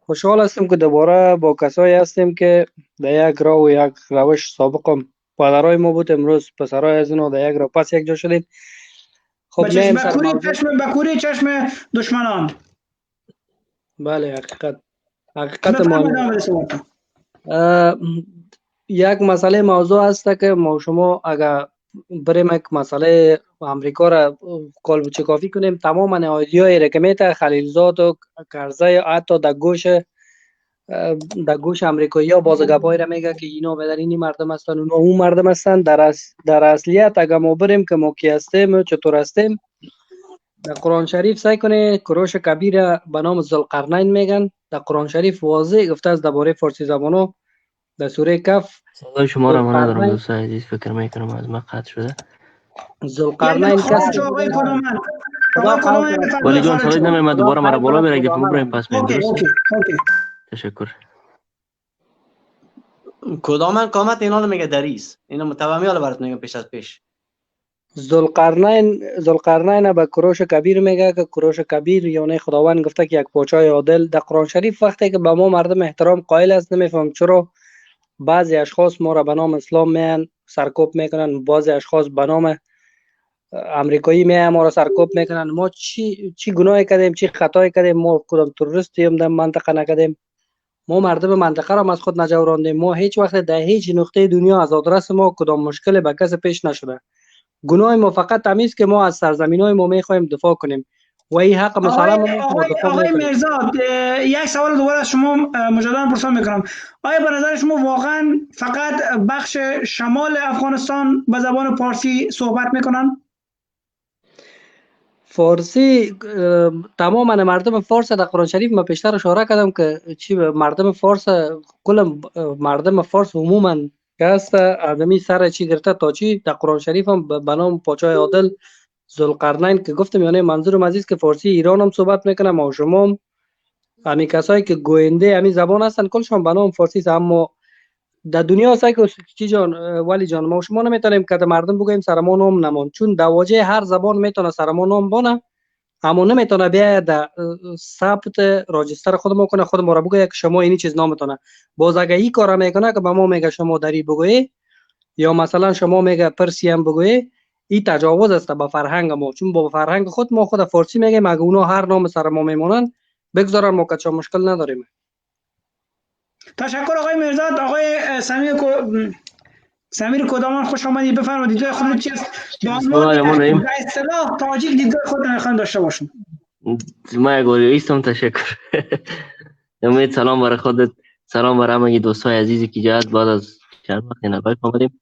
خوشحال هستم که دوباره با کسایی هستیم که در یک راه و یک روش سابقم پدرای ما بود، امروز پسرای از اینا در یک راه پس یک جا شدیم. خب بکوری چشم دشمنان. بله حقیقت ما یک مسئله موضوع هست که ما شما اگر بریم یک مسئله امریکا را کالبوچه کافی کنیم، تمام نهادهای را که میته خلیلزاد و کرزی حتی در گوش امریکایی ها بازگپایی را میگه که اینا بدر اینی مردم هستن اونا اون مردم هستن. در اصلیت اگر ما بریم که ما کی هستیم و چطور هستیم، در قرآن شریف سعی کنه کروش کبیر به نام ذوالقرنین میگن. در قرآن شریف واضح گفته است درباره فارسی زبانو در سوره کف. صدای شما را من ندارم دوستان عزیز، فکر میکنم از ما قطع شده. ذوالقرنین کسی ولی جان صدای نمیاد، دوباره مرا بالا بیاره، یک دفعه بریم پس میام. درست؟ تشکر. کدام کامت اینا رو میگه دریس، اینا متوهمی حالا برات میگم پیش از پیش. ذوالقرنین به کروش کبیر میگه که کروش کبیر یعنی خداوند گفته که یک پادشاه عادل. در قرآن شریف وقتی که به ما مردم احترام قائل است، نمیفهم چرا بعضی اشخاص ما را به نام اسلام میان سرکوب میکنن، بعضی اشخاص به نام امریکایی میان ما را سرکوب میکنن. ما چی گناهی کردیم، چی خطایی کردیم؟ ما کدام تروریستی هم در منطقه نکردیم؟ ما مردم منطقه را از خود نجوراندیم. ما هیچ وقت در هیچ نقطه دنیا از آدرس ما کدام مشکل به کس پیش نشده. گناه ما فقط تمیز که ما از سرزمینای ما میخوایم دفاع کنیم و این حق مسلم ما آقای مرزاد، یک سوال دوباره از شما مجددا پرسان میکنم. آیا به نظر شما واقعا فقط بخش شمال افغانستان به زبان فارسی صحبت میکنن؟ فارسی تمام مردم فارس در قرآن شریف ما پیشتر اشاره کردم که چی مردم فارس، کل مردم فارس عموما که هست آدمی سر چی گرفته تا چی در قرآن شریف هم به نام پادشاه عادل ذوالقرنین که گفتم، یعنی منظورم عزیز که فارسی ایران هم صحبت میکنه. ما شما همین کسایی که گوینده همین زبان هستن کلشون به نام فارسی است. اما در دنیا سعی که چی جان ولی جان ما شما نمیتونیم که مردم بگویم سر ما نام نمان، چون در واژه هر زبان میتونه سر ما نام بانه، اما نمیتونه بیا در ثبت راجستر خود ما کنه، خود ما را بگه که شما اینی چیز نامتونه. باز اگه این کارا میکنه که به ما میگه شما دری بگویی یا مثلا شما میگه پرسی هم بگویی، این تجاوز است به فرهنگ ما، چون با فرهنگ خود ما خود فارسی میگیم. اگه اونا هر نام سر ما میمونن بگذارن ما که مشکل نداریم. تشکر آقای مرزاد. آقای سمیر کدامان خوش آمدید. بفرمایید دیدگاه خودتون چی است؟ به اصطلاح تاجیک دیدگاه خود نمیخوام داشته باشم. ما اگوریستم. تشکر. امید سلام برای خودت، سلام برای همه دوستای عزیزی که جهت بعد از چند وقت نوبت آمدیم.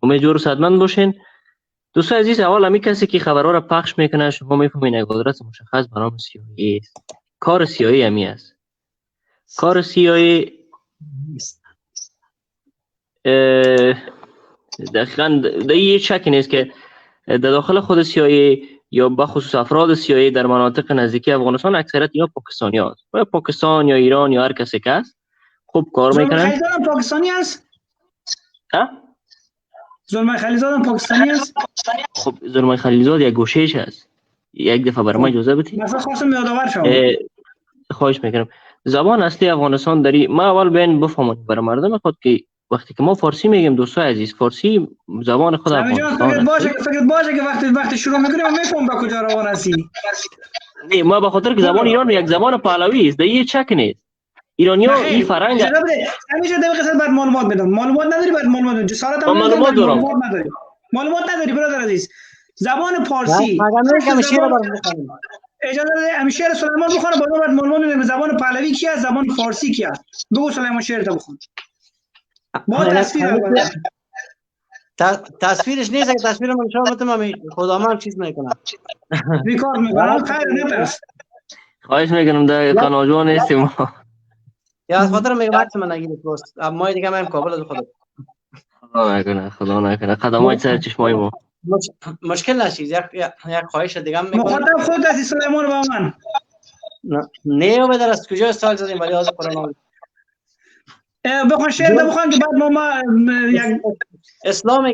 امید جور صحتمند باشین. دوستای عزیز، اول همین کسی که خبرها را پخش میکنه شما میفهمین یک قدرت مشخص به نام CIA است. کار CIA همی است. کار CIA دقیقاً در هیچ شکی نیست که در داخل خود CIA یا به خصوص افراد CIA در مناطق نزدیکی افغانستان اکثریت یا پاکستانی هست یا پاکستان یا ایران یا هر کسی که هست خوب کار میکنن. زلمه خلیزاد پاکستانی است؟ ها؟ زلمه خلیزاد پاکستانی است؟ خب زلمه خلیزاد یک گوشهش هست. یک دفعه برای ما اجازه بدید. مثلا خواستم یادآور شم. خواهش میکنم. زبان اصلی افغانستان داری ما اول بین بفهمونیم برای مردم خود که وقتی که ما فارسی میگیم دوستای عزیز، فارسی زبان خود افغانستان است. فکر باشه که وقتی شروع میکنیم میفهم به کجا روان هستی. نه ما به خاطر که زبان ایران یک زبان پهلوی است، دیگه چک نیست. ایرانی‌ها این فرهنگ همیشه در قصد بعد معلومات بدم. معلومات نداری بعد معلومات بدم. جسارت معلومات دارم. معلومات نداری برادر عزیز. زبان فارسی اجازه بده همیشه سلیمان بخونه بعد معلومات بدم. زبان پهلوی کی است، زبان فارسی کی است. دو سلیمان شعر تا بخون. با تصویر تصویرش نیست. اگه تصویر من شما بتونم خدا من چیز میکنم ریکارد میکنم. خیر نترس. خواهش میکنم در قناجو نیستیم ما. یا از خاطر میگم عکس من نگیرید پست. ما دیگه من کابل از خود. خدا نکنه خدمات سر چشمای ما. مشکل نشید. یک خواهش دیگه هم میکنم. مخاطب خود هستی سلیمان با من. نه بدر از کجا استایل زدیم ولی از قرآن بخون شعر ده بخون که بعد ما یک اسلامی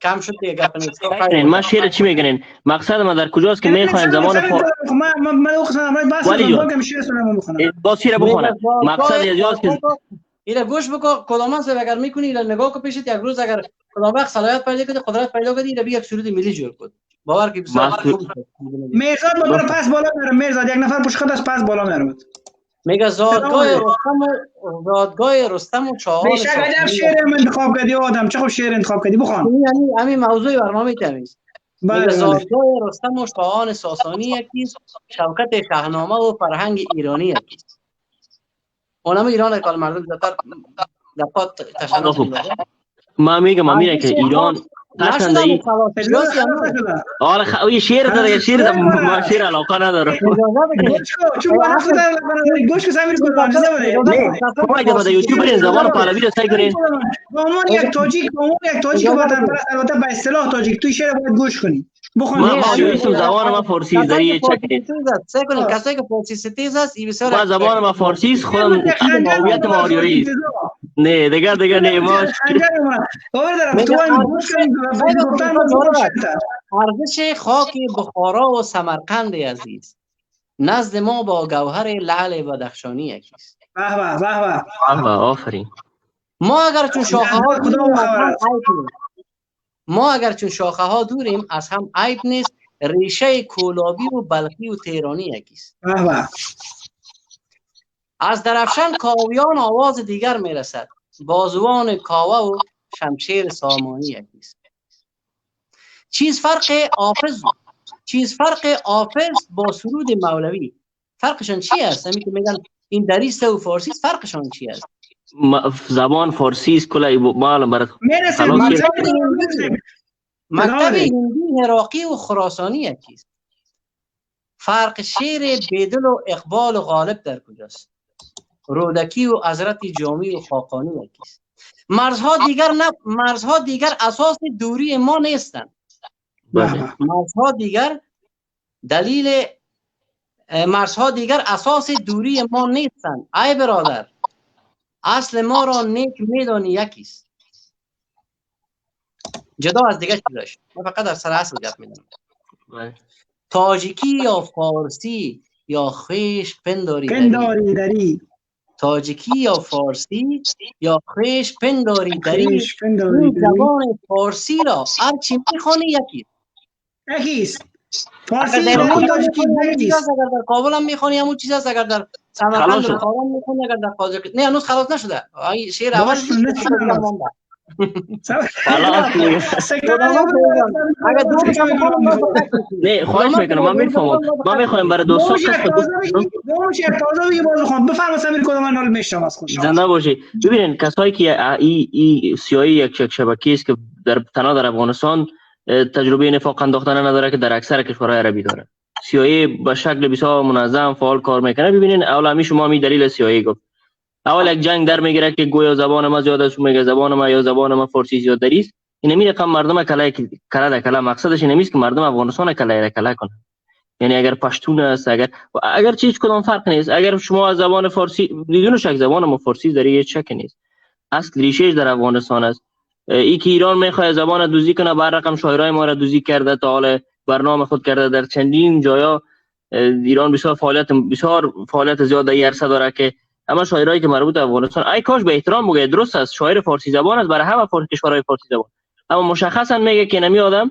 کم شد دیگه گپ نیست. ما شعر چی میگنین؟ مقصد ما در کجاست که میخواین زمان فارسی من اقصدم راج بحث کنم شعر سلیمان بخونم. با شعر بخونه. مقصد از یاد که اینا گوش بکن کدامن سر اگر میکنی اینا نگاه کو پیشت یک روز اگر کدام وقت صلاحیت پیدا کنی قدرت پیدا کنی اینا یک صورت ملی جور کن. باور که بسیار مرزاد ما پس بالا میرم. مرزاد یک نفر پشت خط از پس بالا میرم. میگه زادگاه رستم و چاهان بیشک عجب شعر من انتخاب کردی آدم، چه خوب شعر انتخاب کردی، بخوان. یعنی همین موضوع برنامه تمیز. میگه زادگاه رستم و شاهان ساسانی یکیست، شوکت شاهنامه و فرهنگ ایرانی یکیست. اونم ایران کال مردم زیادتر دفات تشنج می‌کنه. ما میگم که ایران نشده ای آره شعر داره، شعر ما شعر علاقه نداره. گوش کو سمیر کو اجازه بده. شما اگه بده یوتیوب برین زبان پهلوی رو سعی کنین. به عنوان یک تاجیک که وطن پرست، البته به اصطلاح تاجیک، توی شعر باید گوش کنی. ما اسم زبان ما فارسی است، در یه چک سعی کنین کسایی که فارسی ستیز است این بسیار ما زبان ما فارسی است، خودم هویت ما آریایی است. نه دیگه نه ما ارزش خاک بخارا و سمرقند عزیز نزد ما با گوهر لعل بدخشانی یکیست. به به به به آفرین. ما اگر چون شاخه ها دوریم از هم عیب نیست، ریشه کولابی و بلخی و تهرانی یکیست. به به از درفشان کاویان آواز دیگر میرسد، بازوان کاوه و شمشیر سامانی یکیست. چیز فرق حافظ با سرود مولوی، فرقشان چی است؟ همین که میگن این دریسته و فارسی، فرقشان چی است؟ زبان فارسی است کلای معلوم برات. مکتب هندی عراقی و خراسانی یکیست. فرق شعر بیدل و اقبال و غالب در کجاست؟ رودکی و حضرت جامی و خاقانی یکیست. مرزها دیگر اساس دوری ما نیستند. مرزها دیگر اساس دوری ما نیستند. ای برادر، اصل ما را نیک میدانی یکیست. جدا از دیگه چیزاش، من فقط در سر اصل گپ میدم. تاجیکی یا فارسی یا خویش پنداری دری. تاجیکی یا فارسی یا خویش پنداری دری. این زبان فارسی را هر چی میخوانی یکیست. فارسی اگر در کابل هم میخوانی همون چیز است، اگر در سمرقند و کاران میخوانی، اگر در قاضی نه هنوز خلاص نشده. شعر اول نه خواهش میکنم من میفهمم، ما میخوایم برای دوستان بفرما سمیر کدام من حال میشم از خوش زنده باشی. ببینین کسایی که ای سیایی یک شبکه است که تنها در افغانستان تجربه نفاق انداختن نداره که در اکثر کشورهای عربی داره. CIA به شکل بسیار منظم فعال کار میکنه. ببینین اولا شما می دلیل CIA گفت. اول یک جنگ در میگیره که گویا زبان ما زیاد است، میگه زبان ما یا زبان ما فارسی زیاد است. این می رقم مردم کلا مقصدش این نیست که مردم افغانستان کلا کنه. یعنی اگر پشتون است، اگر چیز کدام فرق نیست. اگر شما از زبان فارسی بدون شک زبان ما فارسی در هیچ شک نیست. اصل ریشهش در افغانستان است. ای که ایران میخواد زبان دوزی کنه، بر رقم شاعرای ما را دوزی کرده، تا حال برنامه خود کرده در چندین جایا. ایران بسیار فعالیت زیاد در عرصه داره که اما شاعرایی که مربوط به افغانستان ای کاش به احترام بگه. درست است شاعر فارسی زبان است برای همه کشورهای فارسی زبان، اما مشخصا میگه که نمی آدم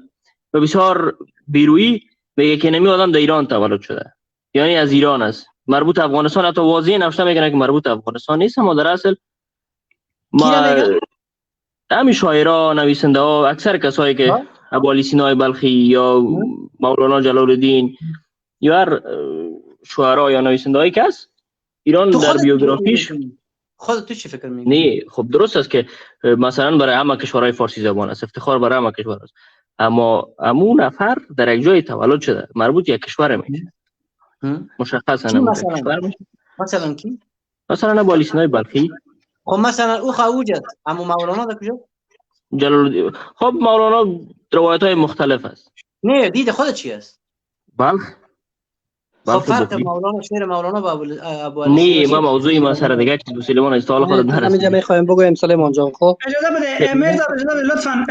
و بسیار بیرویی میگه که نمی آدم در ایران تولد شده، یعنی از ایران است، مربوط به افغانستان. حتی واضح نوشته میگه که مربوط به افغانستان نیست، اما در اصل ما همین شاعرها، نویسنده ها، اکثر کسایی که ابوعلی سینای بلخی یا مولانا جلال الدین یا هر شاعرها یا نویسنده هایی که هست ایران در بیوگرافیش خودت تو چی فکر می‌کنی؟ نه خب درست است که مثلا برای همه کشورهای فارسی زبان است، افتخار برای همه کشور است، اما همون نفر در یک جای تولد شده، مربوط یک کشور میشه، مشخصا همون کشور میشه. مثلا کی؟ مثلا ابوعلی سینای بلخی. خب مثلا او خواجه اما مولانا در کجا؟ جلال الدین. خب مولانا روایت های مختلف است. نه دید خودت چی است؟ بلخ. خب فرق مولانا شعر مولانا با ابوعلی نه ما موضوعی ما سر دیگه که سلیمان استال خودت نرسید. همینجا میخوایم بگویم سلیمان جان. خب اجازه بده مرزا، اجازه بده لطفا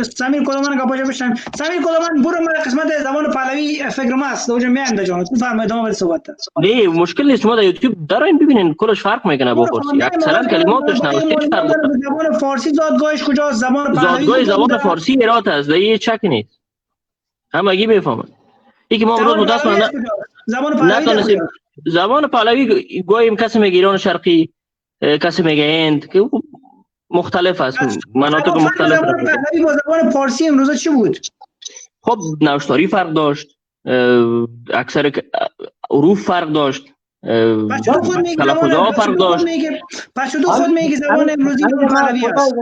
سمیر کدومان گپاش بشم. سمیر کدومان برو من قسمت زبان پهلوی فکر ما است دوجا میام جان بفرمایید ادامه بده صحبت. نه مشکل نیست، شما در یوتیوب دارین ببینین کلش فرق میکنه با فارسی، اکثرا کلماتش نوشته فرق میکنه. زبان فارسی زادگاهش کجاست؟ زبان پهلوی زادگاه زبان فارسی هرات است، در هیچ شکی نیست، همگی میفهمن. یکی ما امروز متاسفانه زبان پهلوی گویم کسی میگه ایران شرقی، کسی میگه هند، که مختلف است، مناطق مختلف. زبان پهلوی با زبان فارسی امروزه چی بود؟ خب نوشتاری فرق داشت، اکثر حروف فرق داشت، تلفظها فرق داشت. پس تو خود میگی زبان امروزی پهلوی است؟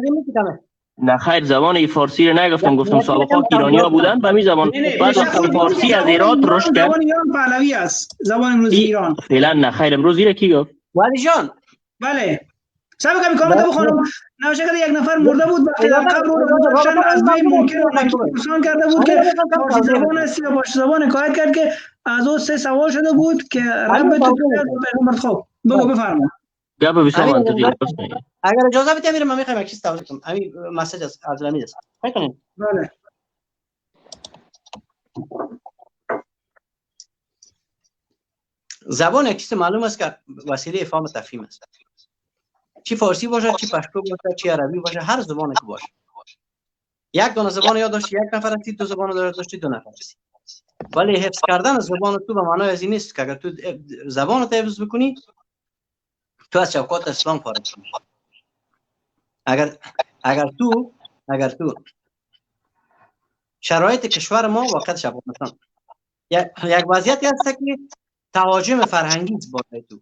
نه خیر، زبان فارسی رو نگفتم، گفتم سابقا که ایرانی‌ها بودن به همین زبان. بعد وقتی فارسی از ایران رشد کرد، زبان ایران پهلوی است، زبان امروزی ایران. فعلا نه خیر. امروز زیر کی گفت؟ ولی جان بله سبب کمی کامنت بخونم. نوشته کرده یک نفر مرده بود وقتی در قبر رو گذاشتن از بین ممکن پرسان کرده بود که فارسی زبان است یا باش زبان حکایت کرد که از او 3 سوال شده بود که رب تو پیغمبر. خب بگو بفرما. گپ بسیار منطقی است. اگر اجازه بدید میرم، من میخوام یک چیز توضیح کنم. همین مسیج از رمید است. بکنید. بله. زبان یک چیز معلوم است که وسیله افهام و تفهیم است. چی فارسی باشه، چی پشتو باشه، چی عربی باشه، هر زبانی که باشه. یک دونه زبان یاد داشتی یک نفر هستی، دو زبان یاد داشتی دو نفر هستی. ولی حفظ کردن زبان تو به معنای از این نیست که اگر تو زبان رو حفظ بکنی تو از چوکات اسلام خارج میشی. اگر تو شرایط کشور ما واقعا افغانستان یک وضعیتی هست که تهاجم فرهنگی است بالای تو.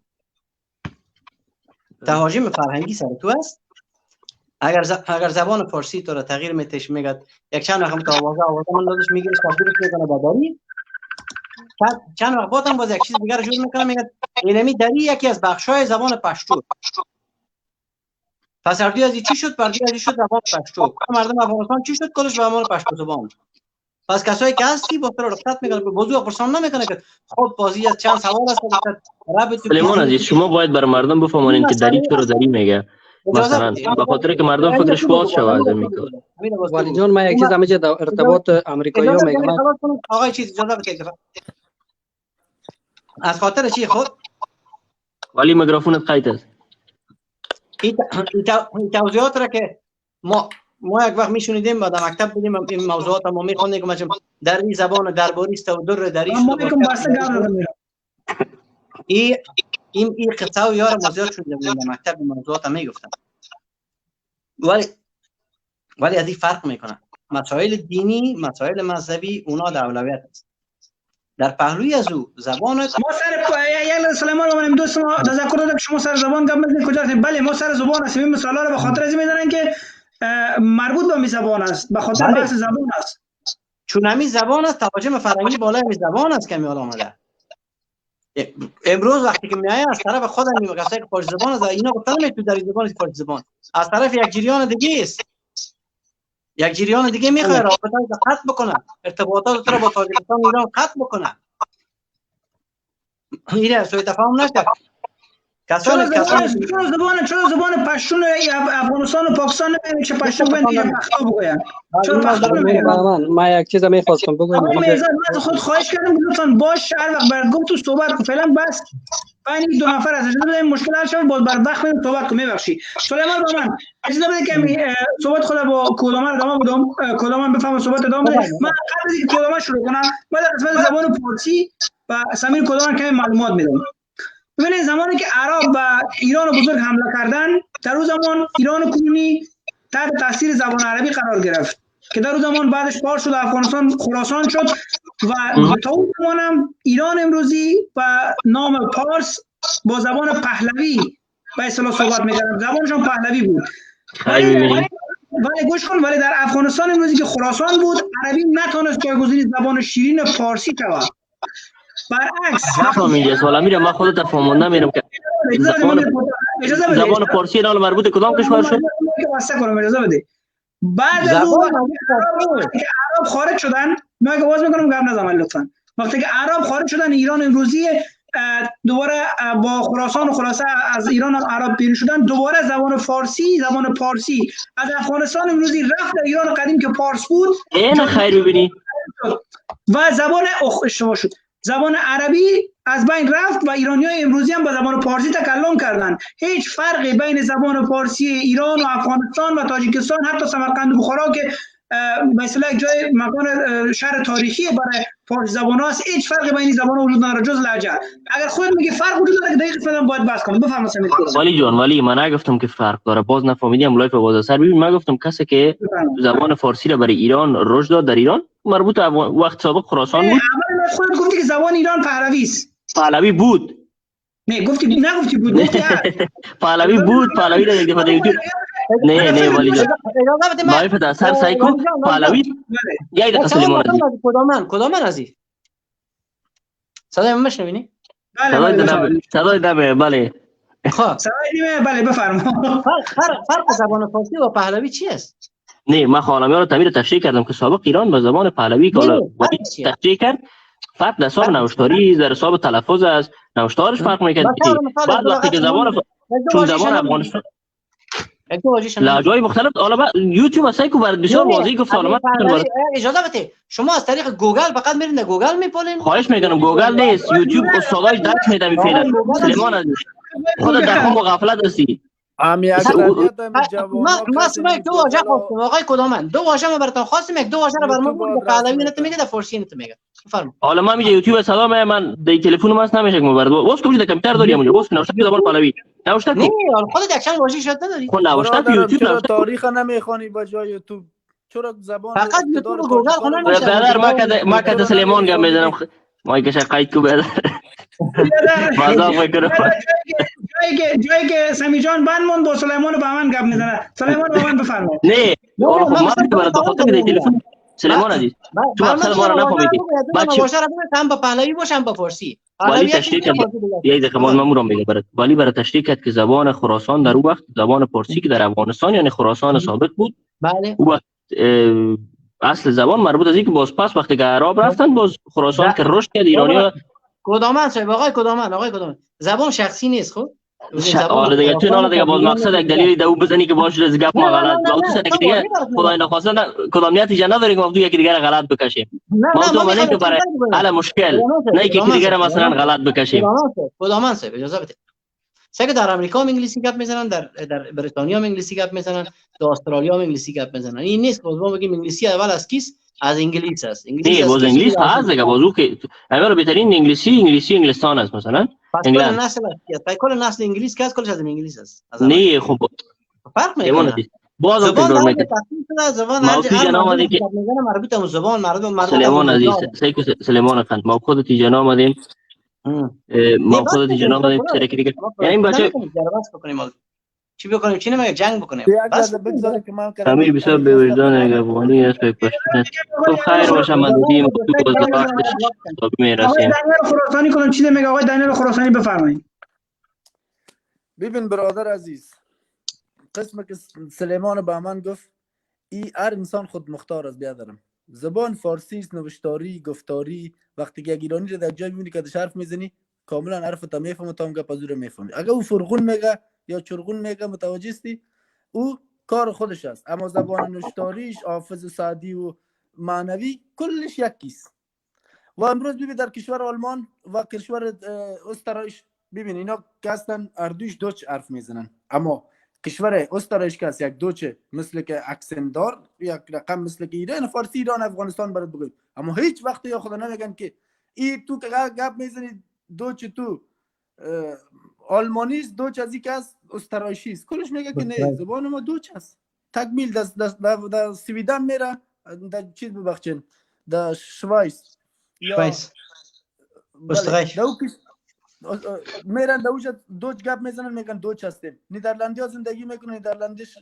تهاجم فرهنگی سر تو است. اگر زبان فارسی تو را تغییر میتش میگه یک چند وقت تو آوازه من دادش میگیرش تبدیلش میکنه به دری، چند وقت بعد هم باز یک چیز دیگه رو جور میکنه میگه اینمی دری یکی از بخشای زبان پشتو. پس اردوی از چی شد؟ پردوی از شد زبان پشتو. مردم افغانستان چی شد؟ کلش به زبان پشتو زبان. پس کسایی که هستی با تو رفت میکنه که موضوع پرسان نمیکنه که خود بازی از چند سوال است سلیمان عزیز، شما باید بر مردم بفهمونین که دری چرا دری میگه. مثلا به خاطر که مردم فکرش باز شود میگه. ولی جان من یک چیز همینجا در ارتباط آمریکایی‌ها میگم. آقای چیز اجازه بدید از خاطر چی خود ولی میکروفونت قید است. این توضیحات را که ما یک وقت میشنیدیم و در مکتب بودیم این موضوعات ما میخوندیم که در این زبان درباری است و در دری این قصه و یار موضوعات شده در مکتب موضوعات میگفتن. ولی از این فرق میکنه. مسائل دینی، مسائل مذهبی اونا در اولویت است. در پهلوی از او زبان ما سر سلیمان و من دوست ما تذکر دادم که شما سر زبان گپ میزنید کجا هستید؟ بله ما سر زبان هستیم. این مثالا رو به خاطر از میزنن که مربوط به می زبان است، به خاطر بحث زبان است. چون همین زبان است تهاجم فرهنگی بالای همین زبان است که میاد آمده. امروز وقتی که میایه از طرف خودم میگه که فارسی زبان است، اینا گفتن تو در زبان فارسی زبان از طرف یک جریان دیگه است. یک جریان دیگه میخواد رابطه رو قطع بکنه، ارتباطات رو با تاجیکستان ایران قطع بکنه. اینه سوء تفاهم نشه. چرا زبان پشتون افغانستان و پاکستان نمیگن چه پشتون بگن دیگه پختو بگوین؟ چرا پختو نمیگن؟ من یک چیز میخواستم بگم. من خود خواهش کردم که لطفاً باش هر وقت برات گفت تو صحبت کن. فعلا بس این دو نفر از اجازه بدید مشکل حل شد باز بر وقت بدید صحبت کن. میبخشی سلیمان با من اجازه بدید که صحبت خود با کودمان ادامه بدم. کودمان بفهم صحبت ادامه بده. من قبل از اینکه کودمان شروع کنم بعد از قسمت زبان فارسی و سمیر کودمان کمی معلومات میدم. ببینید زمانی که عرب و ایران بزرگ حمله کردن در اون زمان ایران کنونی تحت تاثیر زبان عربی قرار گرفت که در اون زمان بعدش پارس شد، افغانستان خراسان شد و تا اون زمان هم ایران امروزی و نام پارس با زبان پهلوی به اصطلاح صحبت می‌کردن. زبانشون پهلوی بود. ولی گوش کن، ولی در افغانستان امروزی که خراسان بود عربی نتونست جایگزین زبان شیرین پارسی شود. برعکس نفهمیدی والا میرم من خودت فهمونده میرم که زبان فارسی نال مربوط کدام کشور شد؟ اجازه بده. بعد از اون وقتی که عرب خارج شدن، من که باز میکنم گپ نزنم لطفا. وقتی که عرب خارج شدن ایران امروزی دوباره با خراسان و خلاصه از ایران عرب بیرون شدن، دوباره زبان پارسی از افغانستان امروزی رفت در ایران قدیم که پارس بود این خیر ببینی و زبان عربی از بین رفت و ایرانی‌های امروزی هم با زبان پارسی تکلم کردند. هیچ فرقی بین زبان پارسی ایران و افغانستان و تاجیکستان حتی سمرقند و بخارا که مثلا یک جای مکان شهر تاریخی برای فارسی زبان هست، هیچ فرقی بین زبان وجود نداره جز لهجه. اگر خودت میگی فرق وجود داره که دقیق فعلا باید بحث کنیم. بفرمایید سمیر. ولی جان ولی من نگفتم که فرق داره، باز نفهمیدیم لایف باز سر. ببین من گفتم کسی که زبان فارسی را برای ایران رشد داد در ایران مربوط به وقت سابق خراسان بود. اول خودت گفتی که زبان ایران پهلوی است. پهلوی بود. نه گفتی نگفتی بود. گفتی پهلوی بود. پهلوی را یک دفعه دیگه نه ولی جان معرفت در سر سایکو پهلوی یک دقیقه سلیمان عزیز کدام عزیز صدای من میشنوینی؟ صدای دمه بله. خب صدای بله بفرما. فرق زبان فارسی و پهلوی چی است؟ نه من خانمی ها رو تعبیر تشریح کردم که سابق ایران به زبان پهلوی که تشریح کرد. فرق در حساب نوشتاری در حساب تلفظ است. نوشتارش فرق میکنه. بعد وقتی که چون زبان افغانستان لهجه‌های مختلف حالا یوتیوب هست که برات بسیار واضح گفت. حالا اجازه بده شما از طریق گوگل فقط میرین در گوگل میپولین. خواهش میکنم گوگل نیست، یوتیوب استاداش درس میده میفهمه. سلیمان عزیز خودت در خون غفلت هستی. ما سمع دو واژه خواستم آقای کدامن دو واژه ما براتون خواستم، یک دو واژه رو برام بود پهلوی نت میگه در فارسی نت میگه. بفرمایید. حالا من میگم یوتیوب صدا من در تلفن ما نمیشه که مبارد واسه کجا کامپیوتر داری اونجا واسه نوشته که زبان پهلوی نوشته نه خودت یک چند واژه شد نداری. خود نوشته تو یوتیوب چرا تاریخ نمیخوانی با جای یوتیوب؟ چرا زبان فقط یوتیوب گوگل خونه نمیشه. برادر ما کده سلیمان گم میزنم مایکش قید کو بده مذاق میکنه. جایی که سمی جان بند موند با سلیمان با من گپ میزنه. سلیمان با من بفرمایید. نه ما برات خاطر که تلفن سلیمان عزیز تو اصلا ما رو نفهمیدی. بچه واژه رو هم با پهلوی باشم با فارسی. ولی تشریح کرد یه دقیقه من میگم برات ولی برای تشریح کرد که زبان خراسان در اون وقت زبان فارسی که در افغانستان یعنی خراسان سابق بود. بله اون وقت اصل زبان مربوط از اینکه باز پس وقتی که عرب رفتن باز خراسان که رشد کرد ایرانی‌ها. کدامن صاحب آقای کدامن زبان شخصی نیست خب. حالا دیگه تو حالا دیگه باز مقصد یک دلیلی دو بزنی که باشه از گپ ما غلط باشه دیگه خدای نخواسته کدام نیتی نداریم که ما یکی دیگه غلط بکشیم. ما تو منی که برای حل مشکل نه که یکی دیگه مثلا غلط بکشیم. کدامن صاحب اجازه بده. سگه در آمریکا هم انگلیسی گپ میزنن، در بریتانیا هم انگلیسی گپ میزنن، در استرالیا هم انگلیسی گپ میزنن. این نیست که ما بگیم انگلیسی اول از کیست؟ از انگلیس است. نه باز انگلیس هست دیگه بازو که اول بهترین انگلیسی انگلستان است مثلا. کل نسل است. کل نسل انگلیس که از کلش از انگلیس است. نه خب فرق میکنه. باز تکرار میکنه. زبان مربوط به زبان مربوط سلیمان عزیز سلیمان خان ما خودت جنا آمدیم. ما خودت جنا آمدیم سر دیگه یعنی این بچه چی بکنیم چی نمیگه جنگ بکنیم بس امیر بسیار به وجدان افغانی است به پشتن تو خیر باشه من دیدیم تو وقتش میرسیم. خراسانی کنم چی نمیگه آقای دانیال خراسانی بفرمایید. ببین برادر عزیز قسم که سلیمان به من گفت ای هر انسان خود مختار است بیادرم. زبان فارسی است، نوشتاری گفتاری وقتی که ایرانی رو در جای میبینی که دش حرف میزنی کاملا حرف تا میفهمه تا هم گپ از او میفهمی. اگه او فرغون میگه یا چرغون میگه متوجه استی او کار خودش است، اما زبان نوشتاریش حافظ سعدی و معنوی کلش یکیست. و امروز ببین در کشور آلمان و کشور استرالیا ببین اینا که هستن اردوش دوچ حرف میزنن، اما کشور استرالیا که است یک دوچ مثل که اکسنت دار یک رقم مثل که ایران فارسی ایران افغانستان برات بگویم، اما هیچ وقت یا خدا نمیگن که ای تو که گپ میزنی دوچ تو آلمانی است دوچ از یک است استرالیا است کلش میگه که نه زبان ما دوچ است. تکمیل در سویدن میره در چیز ببخشین در شوایس میرن دوچ دوچ گپ میزنن میگن دوچ هستیم. نیدرلندی ها زندگی میکنن نیدرلندیش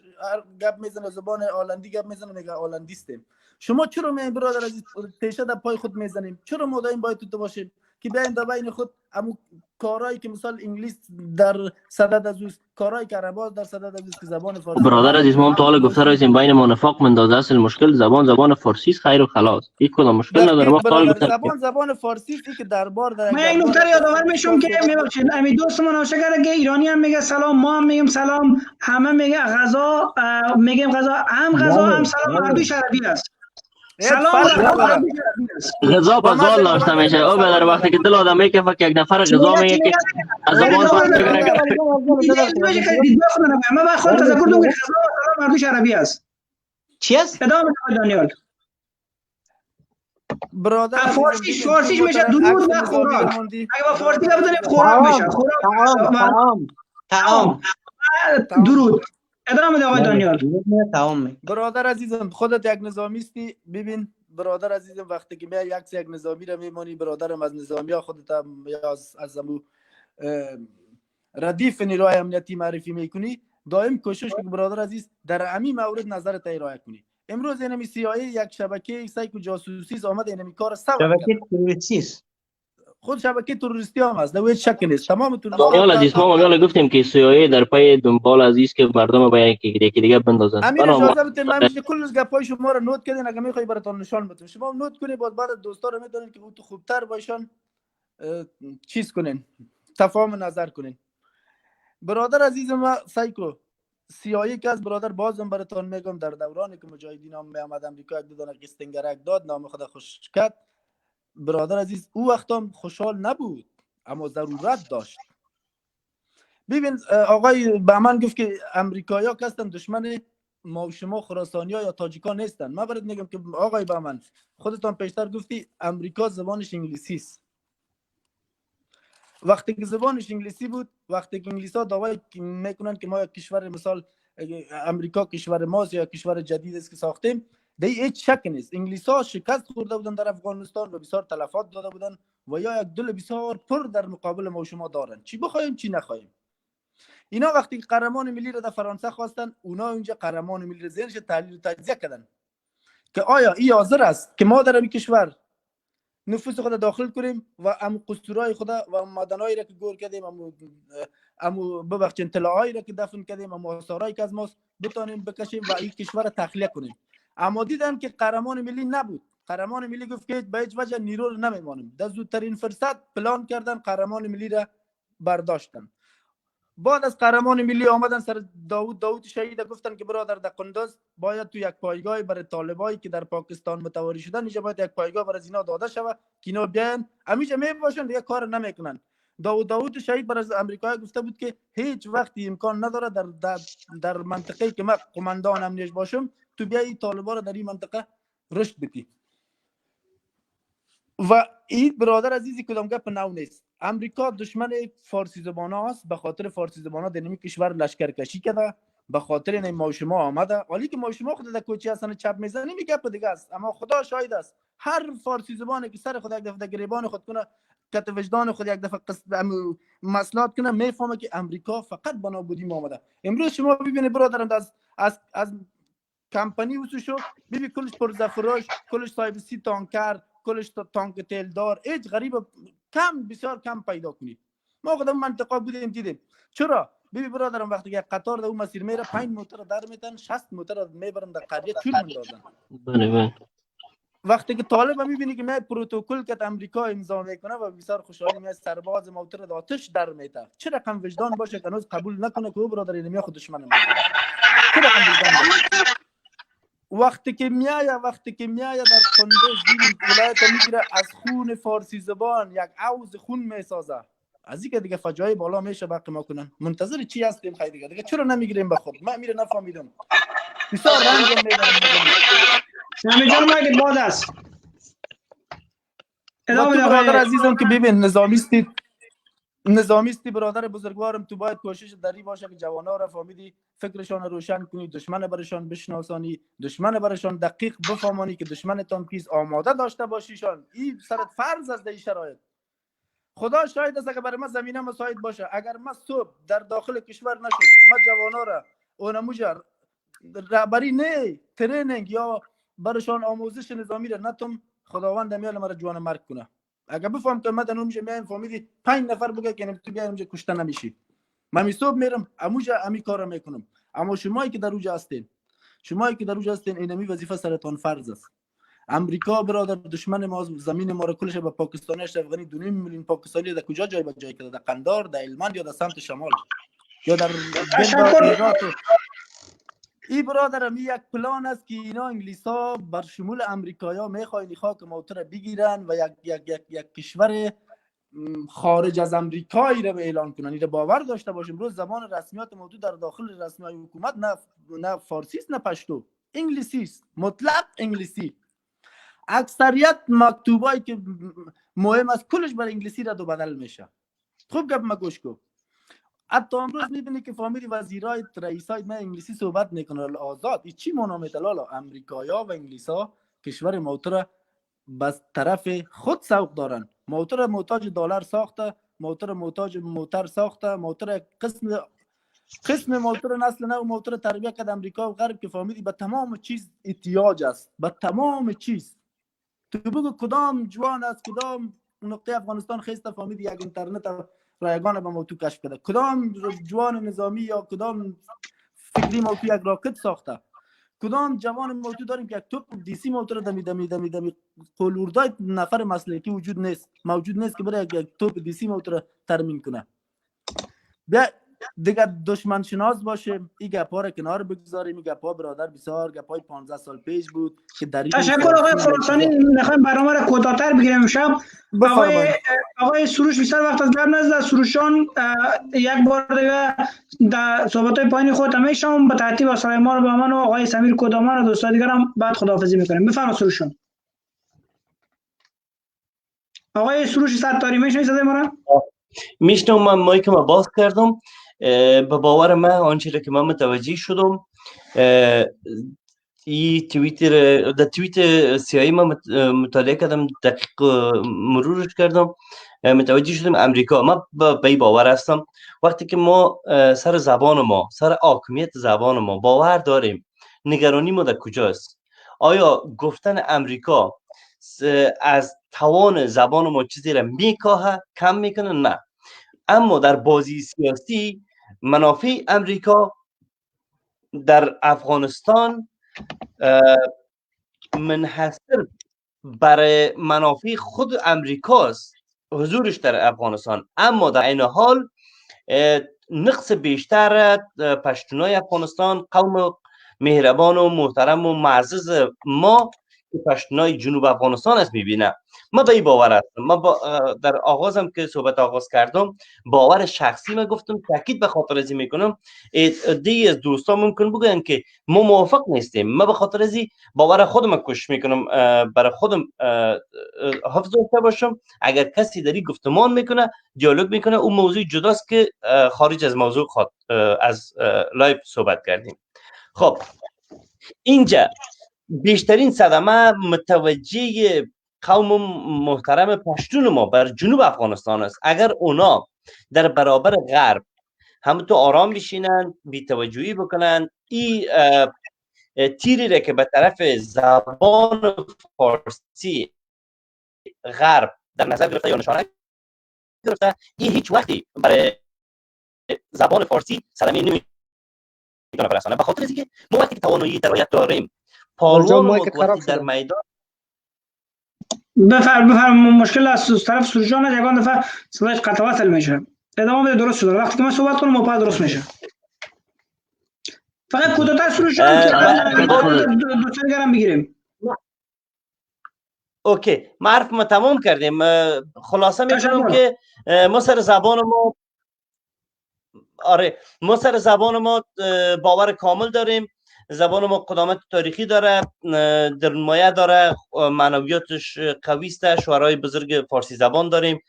گپ میزنن زبان هلندی گپ میزنن میگن هلندیستیم. شما چرا می برادر عزیز تیشه در پای خود میزنیم؟ چرا ما دائم باید تو باشیم که بیاین در بین خود همون کارهایی که مثال انگلیس در صدد از اوست کارهایی که عربا در صدد از اوست که زبان فارسی. برادر عزیز ما هم تا حالا گفته راییم بین ما نفاق مندازه اصل مشکل زبان فارسی است خیر و خلاص هیچ کدام مشکل نداره. ما تا حالا گفته زبان فارسی است که دربار در من این نکته یادآور میشم که میبخشید امی دوستمون نوشته کرده که ایرانی هم میگه سلام ما هم میگیم سلام همه میگه غذا میگیم غذا هم سلام هر دوش عربی است. سلام غذا بازار ناشته میشه او بدر وقتی که دل آدم میکفه که یک نفر غذا میگه که از زبان فارسی بگیره من با خود تذکر دوم که غذا و سلام هر دوش عربی است. چی است؟ ادامه دانیال برادر فارسیش میشه درود و خوراک. اگه با فارسی بودن خوراک میشه. تعام درود. ادامه بده آقای دانیال. برادر عزیزم خودت یک نظامیستی. ببین برادر عزیزم وقتی که میای یک نظامی را میمانی، برادرم از نظامی ها خودت هم یا از ردیف نیروهای امنیتی معرفی میکنی، دائم کوشش که برادر عزیز در همین مورد نظرت ارائه کنی. امروز اینمی CIA یک شبکه سایکو جاسوسی آمد اینمی کار سواد شبکه تروریستی خود شبکه تروریستی هم است، هیچ شک نیست. تمام دانیال عزیز ما گفتیم که CIA در پای دنبال از است که مردم به یکی دیگه بندازن. امیر اجازه بده من کل از گپای شما رو نوت کردین، اگه میخوای براتون نشان بدم شما نوت کنید، بعد دوستا رو میدونین که تو خوبتر باشن چیز کنین، تفاهم نظر کنین. برادر عزیز ما سایکو CIA که از برادر بازم براتون میگم در دورانی که مجاهدین هم می آمد امریکا یک دو دانه قسطنگرک داد، نام خدا خوش کرد. برادر عزیز او وقت هم خوشحال نبود اما ضرورت داشت. ببین آقای به من گفت که امریکایی‌ها که هستن دشمن ما و شما خراسانی‌ها یا تاجیکان نیستن. من برات میگم که آقای به من خودتان پیشتر گفتی امریکا زبانش انگلیسی است. وقتی که زبانش انگلیسی بود، وقتی که انگلیس‌ها دعوی میکنن که ما یک کشور مثال امریکا کشور ماست یا کشور جدید است که ساختیم، دیگه هیچ شک نیست انگلیس‌ها شکست خورده بودن در افغانستان و بسیار تلفات داده بودن و یا یک دل بسیار پر در مقابل ما و شما دارن، چی بخوایم چی نخوایم. اینا وقتی قهرمان ملی را در فرانسه خواستن، اونا اونجا قهرمان ملی را ذهنش تحلیل و تجزیه کردن که آیا این حاضر است که ما در این کشور نفوس خود داخل کنیم و ام قصورای خود و معدنایی را که گور کردیم، ام ببخشید اطلاعایی را که دفن کردیم، ام آثارایی که از ما بتونیم بکشیم و این کشور را تخلیه کنیم. اما دیدن که قهرمان ملی نبود. قهرمان ملی گفت که به هیچ وجه نیرو رو نمیمانیم. در زودترین فرصت پلان کردن قهرمان ملی را برداشتن. بعد از قهرمان ملی آمدن سر داوود شهید گفتن که برادر در قندوز باید تو یک پایگاه برای طالبایی که در پاکستان متواری شدن اینجا باید یک پایگاه برای اینا داده شود که اینا بیان همیشه میباشن دیگه کار نمیکنن. داوود شهید برای امریکایی گفته بود که هیچ وقتی امکان نداره در منطقه‌ای که من قماندان امنیش باشم تو بیای طالبا رو در این منطقه رشد بدی. و این برادر عزیزی کدام گپ نو نیست. امریکا دشمن فارسی زبان است، به خاطر فارسی زبان ها در این کشور لشکرکشی کرده، به خاطر این ما شما آمده. حالی که ما شما خود در کوچه هستن چپ میزنیم گپ دیگه است، اما خدا شاهد است هر فارسی زبانی که سر خود یک دفعه در گریبان خود کنه، کت وجدان خود یک دفعه مسئلات کنه، میفهمه که امریکا فقط به نابودی ما آمده. امروز شما ببینید برادرم از کمپانی وسوشو ببین کلش پرزفروش، کلش صاحب 30 تانکر، کلش تانک تیلدار، هیچ غریب کم بسیار کم پیدا کنید. ما خودم منطقه بودیم دیدیم. چرا؟ ببین برادرم وقتی یک قطار در اون مسیر میره 5 موتر در میتن 60 موتر میبرن در قریه چور میندازن. بله. وقتی که طالب میبینی که می پروتکل که امریکا امضا میکنه و بسیار خوشحالی می سرباز موتر د آتش در میته، چه رقم وجدان باشه که هنوز قبول نکنه که او برادر اینمی خود دشمن ما. چه رقم وجدان باشه؟ وقتی که میایه در قندوز ولایت میگیره از خون فارسی زبان یک عوض خون میسازه، از اینکه دیگه فجایع بالا میشه باقی ما کنن. منتظر چی هستیم خیلی دیگه چرا نمیگیریم به خود؟ من میره نفهمیدم بسیار رنج میبرم. سامی جان مایک باد است. ادامه برادر عزیزم که ببین نظامیستی برادر بزرگوارم، تو باید کوشش دری باشه که جوانا را فهمیدی فکرشان روشن کنی، دشمن برشان بشناسانی، دشمن برشان دقیق بفهمانی که دشمنتان کیست، آماده داشته باشیشان. این سرت فرض از این شرایط. خدا شاهد است اگر برای ما زمینه مساعد باشه، اگر ما صبح در داخل کشور نشد ما جوانا را اونموجا رهبری نه ترینینگ یا برشان آموزش نظامی را نتم، خداوند میال مرا جوان مرگ کنه. اگر بفهم که مدن اونجا میایم فهمیدی 5 نفر بگه که تو بیایم اونجا کشته نمیشی، من می صبح میرم اموجا امی کارا میکنم. اما شمایی که در اونجا هستین اینمی وظیفه سرتان فرض است. امریکا برادر دشمن ما، زمین ما را کلش به پاکستانی افغانی 2.5 میلیون پاکستانی در کجا جای به جای کرده؟ در قندار، در هلمند یا در سمت شمال یا در هرات. این برادرم یک پلان است که اینا انگلیسا بر شمول امریکایا میخواین خاک موتر بگیرن و یک کشور خارج از امریکایی را اعلان کنن. این باور داشته باشیم روز زبان رسمیات موجود در داخل رسمیای حکومت نه فارسی است نه پشتو، انگلیسی است، مطلق انگلیسی. اکثریت مکتوبایی که مهم است کلش بر انگلیسی رد و بدل میشه. خوب گپ ما گوش کو. حتی امروز میبینی که فامیلی وزیرای رئیسای ما انگلیسی صحبت میکنه آزاد. این چی معنا میتلالا؟ امریکایا و انگلیسا کشور موتور بس طرف خود سوق دارن. موتور محتاج دلار ساخته، موتور محتاج موتور ساخته، موتور قسم موتور نسل نو موتور تربیت کرد امریکا و غرب که فامیلی به تمام چیز احتیاج است، به تمام چیز. تو بگو کدام جوان است، کدام نقطه افغانستان خیسته فامیلی یک اینترنت رایگان به موتور کشف کرده، کدام جوان نظامی یا کدام فکری موتور یک راکت ساخته، کدام جوان موتور داریم که یک توپ دیسی موتور دمی قلوردای نفر مسلکی وجود نیست، موجود نیست که برای یک توپ دیسی موتور ترمیم کنه. بیا دیگه دشمن شناس باشه، این گپا رو کنار بگذاریم. این گپا برادر بسیار گپای 15 سال پیش بود که در تشکر آقای خراسانی. میخوایم برنامه رو کوتاه‌تر بگیریم شب. آقای سروش بیشتر وقت از لب نزد. سروشان یک بار دیگه در صحبت‌های پایین خودت میشم به ترتیب اصلای ما رو به من و آقای سمیر کدامان و دوستان دیگر هم بعد خداحافظی میکنیم. بفرمایید سروشان. آقای سروش ستاری میشنوید صدای ما رو؟ میشنم. من مایک ما باز کردم. به باور من آنچه که من متوجه شدم این توییت سیایی من مطالعه کردم، دقیق مرورش کردم، متوجه شدم امریکا. من به این باور هستم وقتی که ما سر زبان ما، سر حاکمیت زبان ما باور داریم، نگرانی ما در کجاست؟ آیا گفتن امریکا از توان زبان ما چیزی را میکاهه، کم میکنه؟ نه. اما در بازی سیاسی منافع امریکا در افغانستان منحصر بر منافع خود امریکاست، حضورش در افغانستان. اما در این حال نقص بیشتر پشتونای افغانستان، قوم مهربان و محترم و معزز ما که پشتونای جنوب افغانستان است میبینه. ما به این باور هستم. ما در آغازم که صحبت آغاز کردم باور شخصی ما گفتم، تاکید به خاطر ازی میکنم. دیگه از دوستان ممکن بگن که ما موافق نیستیم. ما به خاطر ازی باور خودم کوشش میکنم برای خودم حفظ داشته باشم. اگر کسی داری گفتمان میکنه، دیالوگ میکنه، اون موضوع جداست که خارج از موضوع از لایو صحبت کردیم. خب اینجا بیشترین صدمه متوجه قوم محترم پشتون ما بر جنوب افغانستان است. اگر اونا در برابر غرب همونطور آرام بشینن، بی‌توجهی بکنن، این تیری را که به طرف زبان فارسی غرب در نظر گرفته یا نشانه گرفته، این هیچ وقتی برای زبان فارسی صدمه نمیتونه برسانه. به خاطر اینکه ما وقتی توانایی درایت داریم، پالوان ما وقتی در میدان بفرم مشکل از طرف سرجان یگان دفعه صدایش قطع وصل میشه. ادامه بده، درست شده. وقتی که من صحبت کنم موپا درست میشه. فقط کوتاه‌تر سرجان که دوستان دیگرم بگیریم. اوکی، معرف ما تمام کردیم. خلاصه میکنم که ما سر زبان ما ما سر زبان ما باور کامل داریم. زبان ما قدامت تاریخی داره، درنمایه داره، معنویاتش قوی است. شاعرای بزرگ فارسی زبان داریم.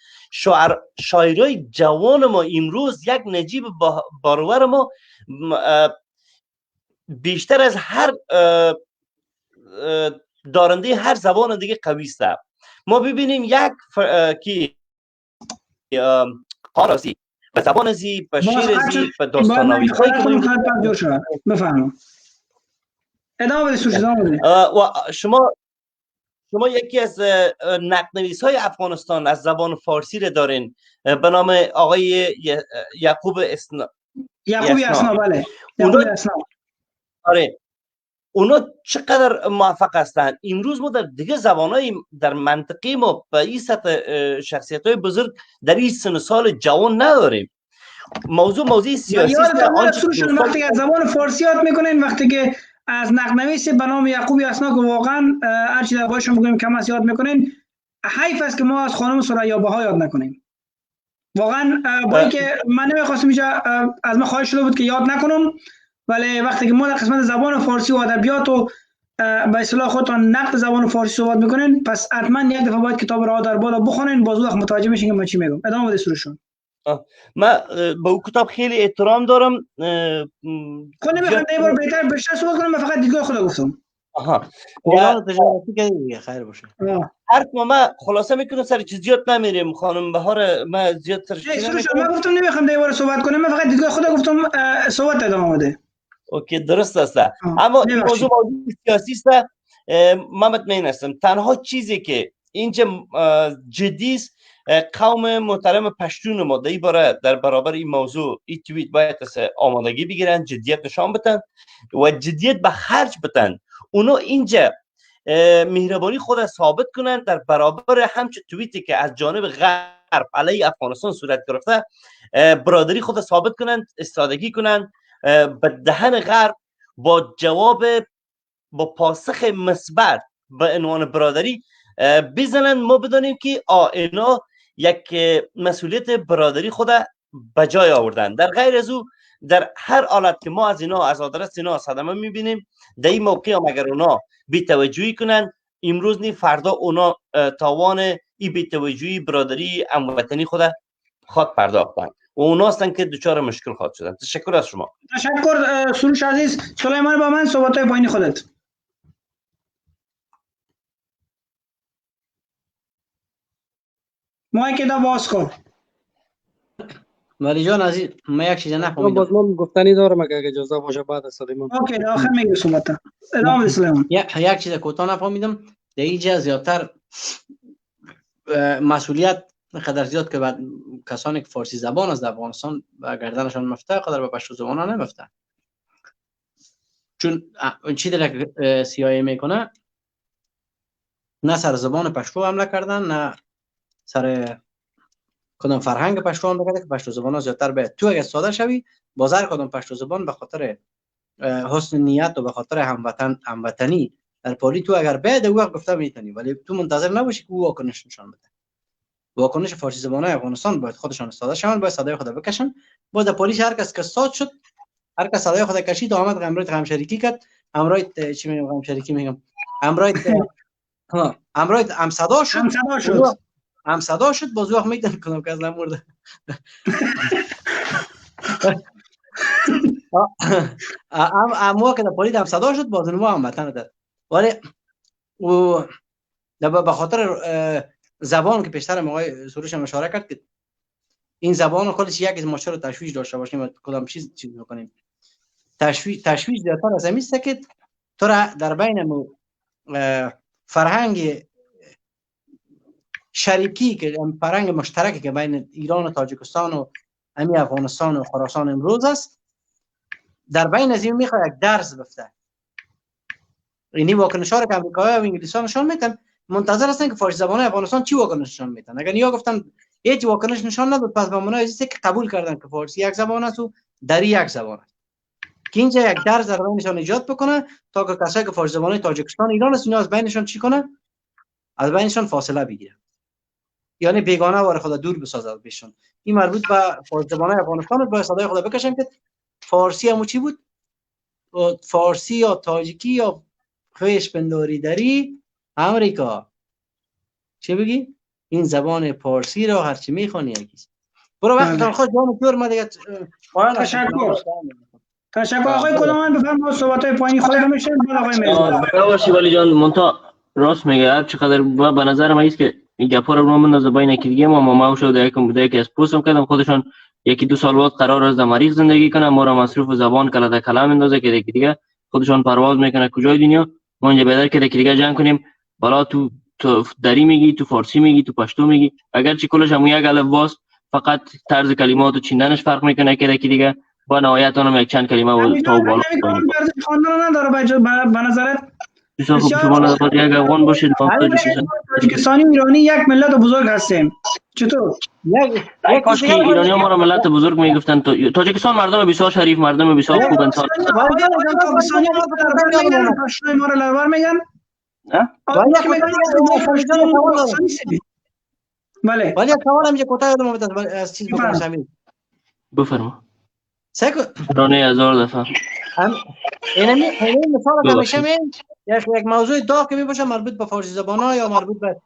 شاعرای جوان ما امروز، یک نجیب بارور ما بیشتر از هر دارنده هر زبان دیگه قوی است. ما ببینیم یک کی قاراسی به زبان زی، به شعر زی، به داستان‌نویسی که بفرمایید. ادامه بدید. و شما یکی از نقدنویس‌های افغانستان از زبان فارسی رو دارین به نام آقای یعقوب اسنا. بله. آره، اونا چقدر موفق هستند. امروز ما در دیگه زبان‌های در منطقه ما به این سطح شخصیت‌های بزرگ در این سن سال جوان نداریم. موضوع سیاسی است. وقتی از زبان فارسی یاد میکنین، وقتی که از نقدنویس به نام یعقوب اسنا که واقعا هر چیز باشم بگیم کم از یاد میکنین، حیف است که ما از خانم ثریا بها یاد نکنیم. واقعا با اینکه من نمیخواستم اینجا از من خواهش شده بود که یاد نکنم، ولی وقتی که ما در قسمت زبان فارسی و ادبیات و به اصطلاح خودتان نقد زبان فارسی صحبت میکنین، پس حتما یک دفعه باید کتاب راه در بالا بخونین، باز وقت متوجه میشین که من چی میگم. ادامه بده سروشون. من به اون کتاب خیلی احترام دارم. خب نمیخوام یه بار بیشتر صحبت کنم، من فقط دیدگاه خودم گفتم. اعلان تجارتی کردی دیگه، خیر باشه. هر ما خلاصه میکنم سر چیز زیاد نمیریم خانم بهار، ما زیاد سر چیز من گفتم نمیخوام یه بار صحبت کنم، من فقط دیدگاه خودم گفتم، صحبت ادامه بده. اوکی درست است. اما این موضوع سیاسی است. من مطمئن هستم تنها چیزی که اینجا جدی است، قوم محترم پشتون ما در برابر این موضوع این توییت باید آمادگی بگیرن، جدیت نشان بدن و جدیت به خرج بدن. اونا اینجا مهربانی خود ثابت کنن در برابر همچه توییتی که از جانب غرب علیه افغانستان صورت گرفته، برادری خود ثابت کنن، استراتژی کنن، به دهن غرب با جواب، با پاسخ مثبت به عنوان برادری بزنن. ما بدانیم که اینا یک مسئولیت برادری خود به جای آوردن. در غیر از او در هر حالت که ما از اینا، از آدرس اینا صدمه میبینیم، در این موقع هم اگر اونا بی‌توجهی کنن، امروز نی فردا اونا تاوان این بی‌توجهی برادری هموطنی خود خود پرداختن و اونا هستن که دچار مشکل خواهد شدن. تشکر از شما. تشکر سروش عزیز. سلیمان با من صحبت‌های پایین خودت. مایک دا باز کن. ولی جان عزیز من یک چیز نفهمیدم. باز من گفتنی دارم اگه اجازه باشه بعد از سلیمان. اوکی در آخر میگم صحبت. ادامه بده سلیمان. یک چیز کوتاه نفهمیدم. در اینجا زیادتر مسئولیت قدر زیاد که بعد کسانی که فارسی زبان از افغانستان و گردنشان مفته قدر به پشتو زبان ها نمفته. چون چی در CIA میکنه نه سر زبان پشتو حمله کردن، نه سر کدام فرهنگ پشتو حمله کرده که پشتو زبان ها زیادتر باید. تو اگه ساده شوی باز هر کدام پشتو زبان به خاطر حسن نیت و به خاطر هموطنی در پالی تو اگر باید او وقت گفته میتونی، ولی تو منتظر نباشی که او واکنش نشان بده. واکنش فارسی زبانای افغانستان باید خودشان استفاده شون، باید صدای خود بکشن. با در پلیس هر کس که ساد شد، هر کس صدای خود کشید آمد امروز غم شریکی کرد، امروز چی میگم غم شریکی میگم، امروز هم صدا شد باز وقت میدن کنم که از نمورده. اما که در پلیس هم صدا شد باز نمو هم وطن داد. ولی و به خاطر زبان که پیشتر آقای سروش هم اشاره کرد که این زبان خودش یک از مشکل تشویش داشته باشیم و کدام چیز میکنیم. تشویش زیادتر از همیسته که تو را در بین فرهنگ شریکی که فرهنگ مشترکی که بین ایران و تاجیکستان و امی افغانستان و خراسان امروز است، در بین از این میخواد یک درس بفته. اینی واکنش‌ها که امریکایی و انگلیس‌ها نشان میدن، منتظر هستن که فارسی زبانای افغانستان چی واکنش نشان میدن. اگر نیا گفتن هیچ واکنش نشان نداد، پس به منای که قبول کردن که فارسی یک زبان است و دری یک زبان است، که اینجا یک درس در بینشان ایجاد بکنه تا که کسایی که فارسی زبانای تاجیکستان ایران است اینا از بینشان چی کنه، از بینشان فاصله بگیره، یعنی بیگانه وار خود دور بسازه بهشون. این مربوط به فارسی زبانای افغانستان با صدای خود بکشن که فارسی هم چی بود، فارسی یا تاجیکی یا خویش پنداری دری امریکا چه بگی؟ این زبان پارسی را هرچی میخوانی یکیست. برو وقت خود جان کور ما دیگه. تشکر آقای کلامان. بفرمایید صحبت‌های پایینی خودت میشه. آقای میرزا باشی ولی جان مونتا راست میگه. هر چقدر به نظر من است که این گپا رو من از بین یکی دیگه ما شده یکم بوده که از پوستم کردم خودشون یکی دو سال بعد قرار است در مریخ زندگی کنه، ما را مصروف زبان کلا در کلام اندازه که یکی دیگه خودشون پرواز میکنه کجای دنیا، ما اینجا بدر که یکی دیگه جنگ کنیم. بالا تو دری میگی، تو فارسی میگی، تو پشتو میگی، اگر چی کلش هم یک الفباست، فقط طرز کلمات و چیندنش فرق میکنه که یکی دیگه با نهایت اونم یک چند کلمه و تا بالا خواندن نداره به نظرت؟ شما نظر یک افغان باشید تاجیکستانی ایرانی یک ملت بزرگ هستیم. چطور؟ کاش که ایرانی ما را ملت بزرگ میگفتن. تاجیکستان مردم بسیار شریف، مردم بسیار خوب انسان. پاکستانی ما را لربر میگن؟ بله. ولی سوال همیشه کوتاه یادم اومد از چیز بکنم. بفرما. سکو رانه 1000 دفعه. اینمی مثال همیشه یک موضوع داغ که باشه مربوط به فارسی زبان‌ها یا مربوط به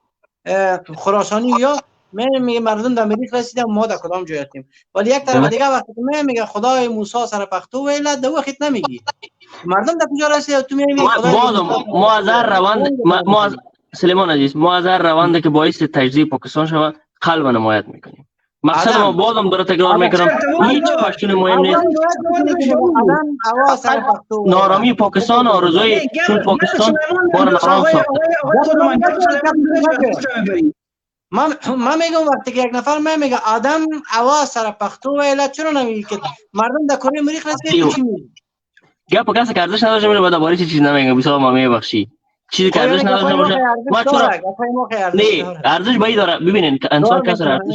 خراسانی یا میگه مردم در مریخ رسیدن ما در کدام جای هستیم، ولی یک طرف دیگه وقتی میگه خدای موسی سر پختو ویل در وقت نمیگی مردم در کجا رسیده تو میگی ما از هر روند ما از سلیمان عزیز ما از هر روند که باعث تجزیه پاکستان شود قلب نمایت میکنیم. مقصد ما بازم داره تکرار میکنم هیچ پشتون مهم نیست. نارامی پاکستان آرزوی چون پاکستان بار نارام ساخته. من میگم وقتی که یک نفر میگه آدم هوا سر پختو ویلت چرا نمیگی که مردم در کره مریخ رسیدن چی میگی؟ گپ کسی که ارزش نداشته باشه بعد باری چیز نمیگه بسیار ما میبخشی چیزی که ارزش نداشته باشه ما چرا نه ارزش باید داره. ببینین انسان کسی ارزش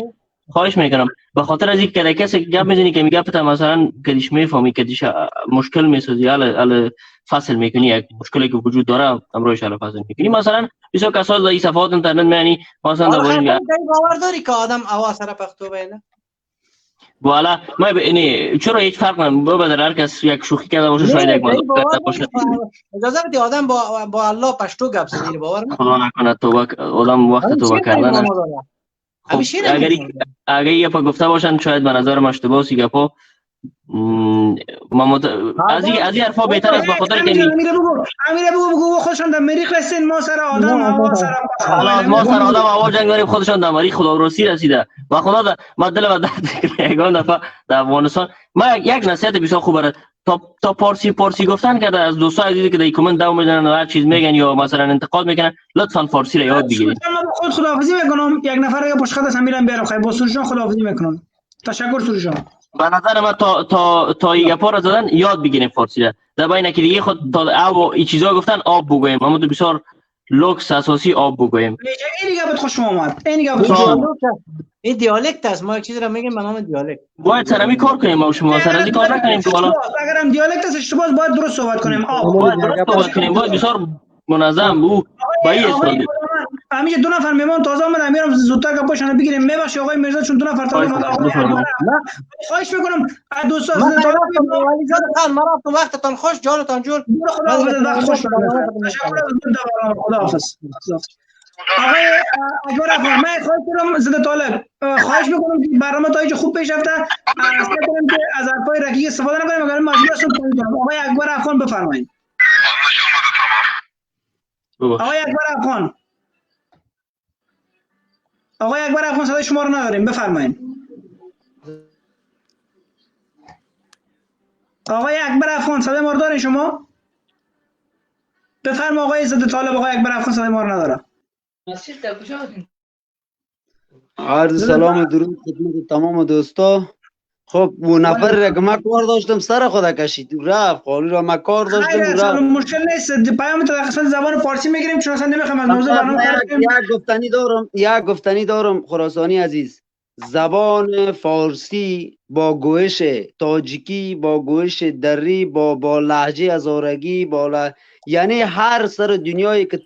خواهش میکنم به خاطر از اینکه کسی گپ میزنی که میگه پتا مثلا کدیش میفهمی کدیش مشکل میسازی ال فصل میکنی یک مشکلی که وجود داره امروز ال فصل میکنی مثلا بسیار کسا در صفحات اینترنت میانی مثلا باور داری که آدم هوا سر پختو بینه والا ما چرا هیچ فرق نمیکنه بدر هر کس یک شوخی کرده باشه شاید یک موضوع کرده باشه اجازه بدی آدم با الله پشتو گپ زنی باور خدا نکنه توبه آدم وقت توبه کردن اگر یه پا گفته باشن شاید به نظر من اشتباه سی گپا از این حرفا بهتر است به خاطر که امیر بگو خودشان در مریخ رسیدن ما سر آدم هوا سر ما سر آدم هوا جنگ داریم خودشان در مریخ خدا رسی رسیده و خدا ما دل و درد یگان دفعه در افغانستان ما یک نصیحت بسیار خوب برای تا پارسی گفتن کرده از دوستان عزیزی که در کامنت داو میدن و هر چیز میگن یا مثلا انتقاد میکنن لطفا فارسی را یاد بگیرید. خود خداحافظی میکنم یک نفر یا پشت خط امیرم بیارم خیلی با سروش جان خداحافظی میکنم. تشکر سروش جان. به نظر من تا این گپا را زدن یاد بگیریم فارسی را. در بین که دیگه خود تا این چیزا گفتن آب بگویم اما تو بسیار لوکس اساسی آب بگویم. این دیگه بود خوش اومد. این دیالکت است ما یک چیزی را میگیم به نام دیالکت. باید سرمی کار کنیم ما شما سرمی کار نکنیم که والا اگرم دیالکت است اشتباه باید درست صحبت کنیم. باید درست صحبت کنیم باید بسیار منظم بود بایی استاد. همیشه دو نفر میمون تازه اومدن میرم زودتر گپاشونو بگیریم میبخشید آقای میرزا چون دو نفر تازه اومدن. خواهش میکنم دوستان ولی جان خان مرا تو وقتتون خوش جانتان جور خداحافظ وقت خوش تشکر خداحافظ. آقای اکبر افغان من خواهش میکنم زنده طالب خواهش میکنم که برنامه تا اینجا خوب پیش رفته اصلا کنم که از حرفای رقیق استفاده نکنیم مگر مجبور هستم پایین کنم. آقای اکبر افغان بفرمایید. آقای اکبر افغان صدای شما رو نداریم بفرمایید. آقای اکبر افغان صدای ما رو دارین شما؟ بفرمایید آقای زنده طالب. آقای اکبر افغان صدای ما رو نداره. عرض سلام درود خدمت تمام دوستا. خب اون نفر را که من کار داشتم سر خود کشید رفت قالی را من کار داشتم رفت. مشکل نیست پیام تو در قسمت زبان فارسی میگیریم چون اصلا نمیخوام از موضوع برنامه یک گفتنی دارم خراسانی عزیز. زبان فارسی با گویش تاجیکی با گویش دری با لهجه هزارگی یعنی هر سر دنیایی که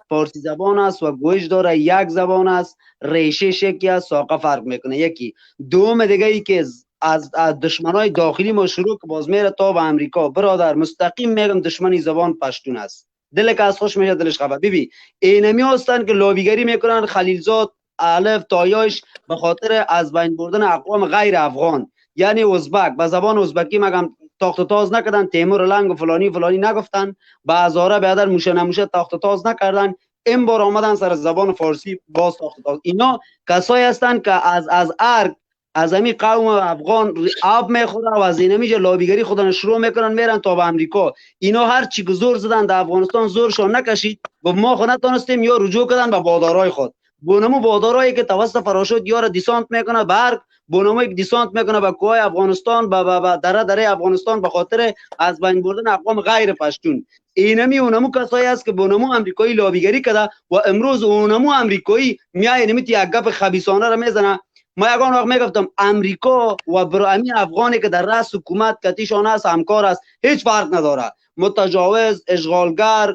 فارسی زبان است و گویش داره یک زبان است ریشه یکی است ساقه فرق میکنه یکی. دوم دیگه ای که از دشمنای داخلی ما شروع که باز میره تا به امریکا برادر مستقیم میگم دشمنی زبان پشتون است. دل که از خوش میشه دلش خبر. ببین اینمی هستن که لابیگری میکنن خلیلزاد الف تایاش به خاطر از بین بردن اقوام غیر افغان یعنی ازبک به زبان ازبکی مگم تاخت تاز نکردن تیمور لنگ و فلانی نگفتن به هزاره بیادر موشه نموشه تاخت تاز نکردن این بار آمدن سر زبان فارسی باز تاخت تاز. اینا کسایی هستن که از ارگ از همین قوم افغان آب میخوره و از اینمی لابیگری خودن شروع میکنن میرن تا به امریکا. اینا هر چی که زور زدن در افغانستان زورشون نکشید و ما خود نتونستیم یا رجوع کردن به بادارای خود. بونمو بادارایی که توسط فراشوت یار دیسانت میکنه برگ بونمو یک دیسانت میکنه به کوه افغانستان به دره افغانستان به خاطر از بین بردن اقوام غیر پشتون. اینمی اونمو کسایی است که بونمو امریکایی لابیگری کرده و امروز اونمو امریکایی میای نمیت یک گپ خبیثانه را میزنه. ما یگان وقت میگفتم امریکا و برامی افغانی که در رأس حکومت کتیشان است همکار است هیچ فرق نداره. متجاوز اشغالگر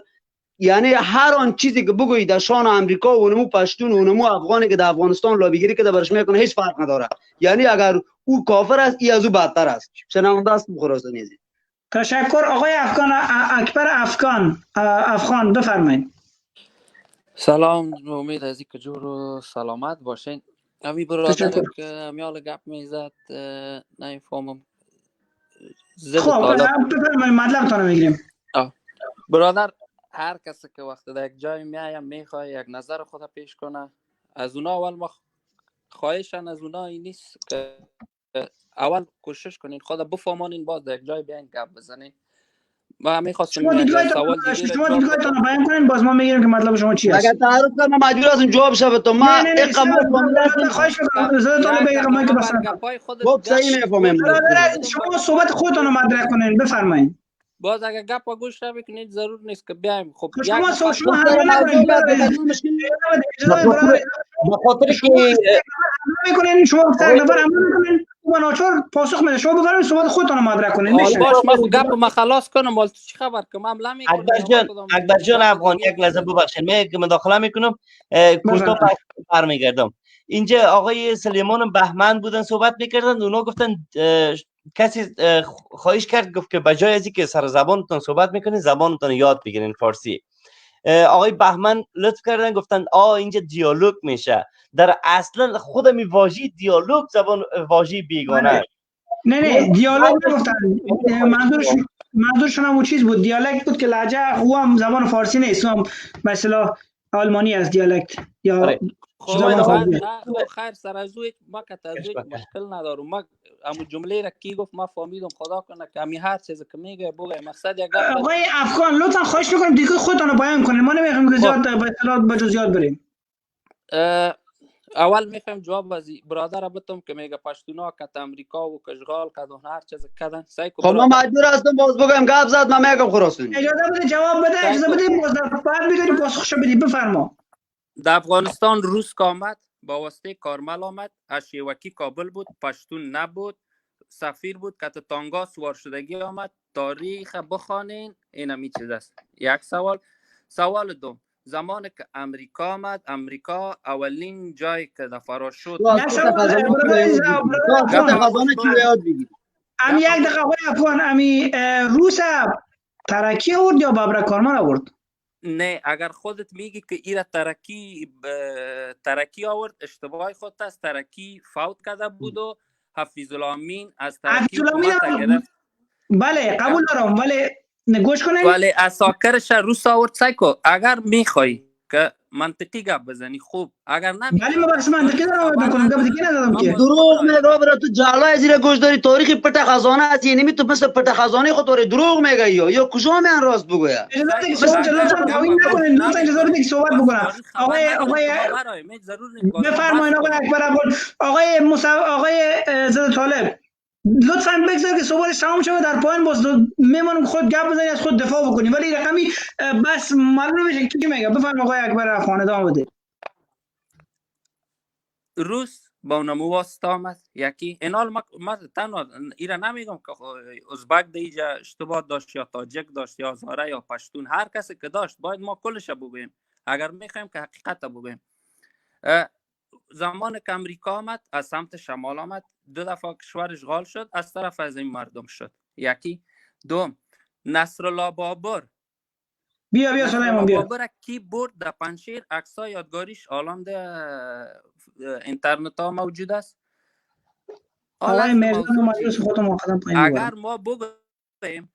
یعنی هر آن چیزی که بگویی در شان امریکا و اونمو پشتون اونمو افغانی که در افغانستان لابیگری که برش میکنه هیچ فرق نداره. یعنی اگر او کافر است ای از او بدتر است. شنونده است خراسانی عزیز. تشکر. آقای افغان اکبر افغان بفرمایید. سلام، امید از اینکه جور و سلامت باشین. امی برادر تشکر. که امیال گپ میزد نمیفهمم زد خب طالب. بفرمایید مطلبتون رو میگیریم. برادر، هر کسی که وقت در یک جای میایم میخواه یک نظر خود پیش کنه، از اونا اول ما خواهشن از اونا این نیست که اول کوشش کنین خود بفهمانین، باز در یک جای بیاین گپ بزنین. ما میخواستم شما دیدگاهتون رو بیان کنین، باز ما میگیریم که مطلب شما چی اگر است. تعارف کنم من مجبور هستم جواب شد تو ما خواهش میکنم زده طالب بگیرم ما که بس خب صحیح میفهمم. شما صحبت خودتون رو مطرح کنین، بفرمایید. باز اگر گپ گوش نمیکنید ضرور نیست که بیایم. خب شما حرف نکنین، بخاطر که میکنین شما تک نفر حمله میکنین و ناچار پاسخ میده. شما بفرمایید صحبت خودتون رو مطرح کنین. میشه باش ما گپ ما خلاص کنم. مال تو چی خبر که معامله میکنم. اکبر جان افغان یک لحظه ببخشید من که مداخله میکنم، کوتاه برمیگردم. اینجا آقای سلیمان بهمن بودن صحبت میکردن، اونا گفتن کسی خواهش کرد گفت که بجای از اینکه سر زبانتون صحبت میکنین زبانتون یاد بگیرین فارسی. آقای بهمن لطف کردن گفتن اینجا دیالوگ میشه. در اصلا خود می واژه دیالوگ زبان واژه بیگانه. نه دیالوگ نگفتن. منظورشون هم چیز بود، دیالکت بود که لهجه هم زبان فارسی نیست، هم مثلا آلمانی از دیالکت یا خیر سر از ما که تازه مشکل ندارم. ما همون جمله را کی گفت ما فهمیدم، خدا کنه که همین هر چیزی که میگه بگه مقصد یک آقای افغان لطفا خواهش میکنم دیگه خودتون رو بیان کنین، ما نمیخوایم که زیاد به اطلاعات به جزئیات بریم. اول میخوایم جواب از برادر بدم که میگه پشتونا که امریکا و کشغال کدن هر چیز کردن. خب ما مجبور هستم باز بگم گپ زد من میگم خراسانی. اجازه بده جواب بده، اجازه بده باز بعد بگیری پاسخشو بدی. بفرما. در افغانستان روس که آمد با واسطه کارمل آمد، از شیوکی کابل بود، پشتون نبود، سفیر بود که تانگا سوار شدگی آمد. تاریخ بخوانین این همی چیز است. یک سوال دوم، زمانی که امریکا آمد، امریکا اولین جایی که دفرا شد امی یک دقیقه آقای افغان، امی روس ترکی آورد یا بابر کارمل آورد؟ نه، اگر خودت میگی که ایره ترکی آورد اشتباهی خودت است. ترکی فوت کرده بود و حفیظ الامین از ترکی حکومت گرفت. بله قبول دارم، ولی گوش کنین. ولی اساکرش روس آورد. سایکو اگر میخوای که منطقی گپ بزنی خوب، اگر نمیخوای ولی ما بس منطقی دارم بکنم، گپ دیگه ندادم که. دروغ میگه برا تو جعلا زیر گوش داری. تاریخ پټه خزانه است، یعنی تو مثل پټه خزانه خود داری دروغ میگی یا کجا میان راست بگو یا صحبت بکنم. آقای بفرمایید آقای اکبر آقای زد طالب لطفاً بگذار که صحبت تمام شود، در پایان باز میمونم خود گپ بزنید از خود دفاع بکنید، ولی رقمی بس معلوم میشه کی میگه. بفرمایید آقای اکبر افغان ادامه بده. روس با نمو واسطه آمد یکی اینال ما تنها ایره نمیگم که ازبک دیجا اشتباه داشت یا تاجک داشت یا هزاره یا پشتون، هر کسی که داشت باید ما کلش بگوییم اگر میخوایم که حقیقت بگوییم. زمان که امریکا آمد از سمت شمال آمد، 2 دفعه کشور اشغال شد، از طرف از این مردم شد. یکی. دوم، نصرالله بابر بیا سلیمان بیا. بابر کی برد در پنشیر، عکسای یادگاریش الان در اینترنت ها موجود است. آقای مرزا مجلس خودم مقدم پایین اگر ما بگویم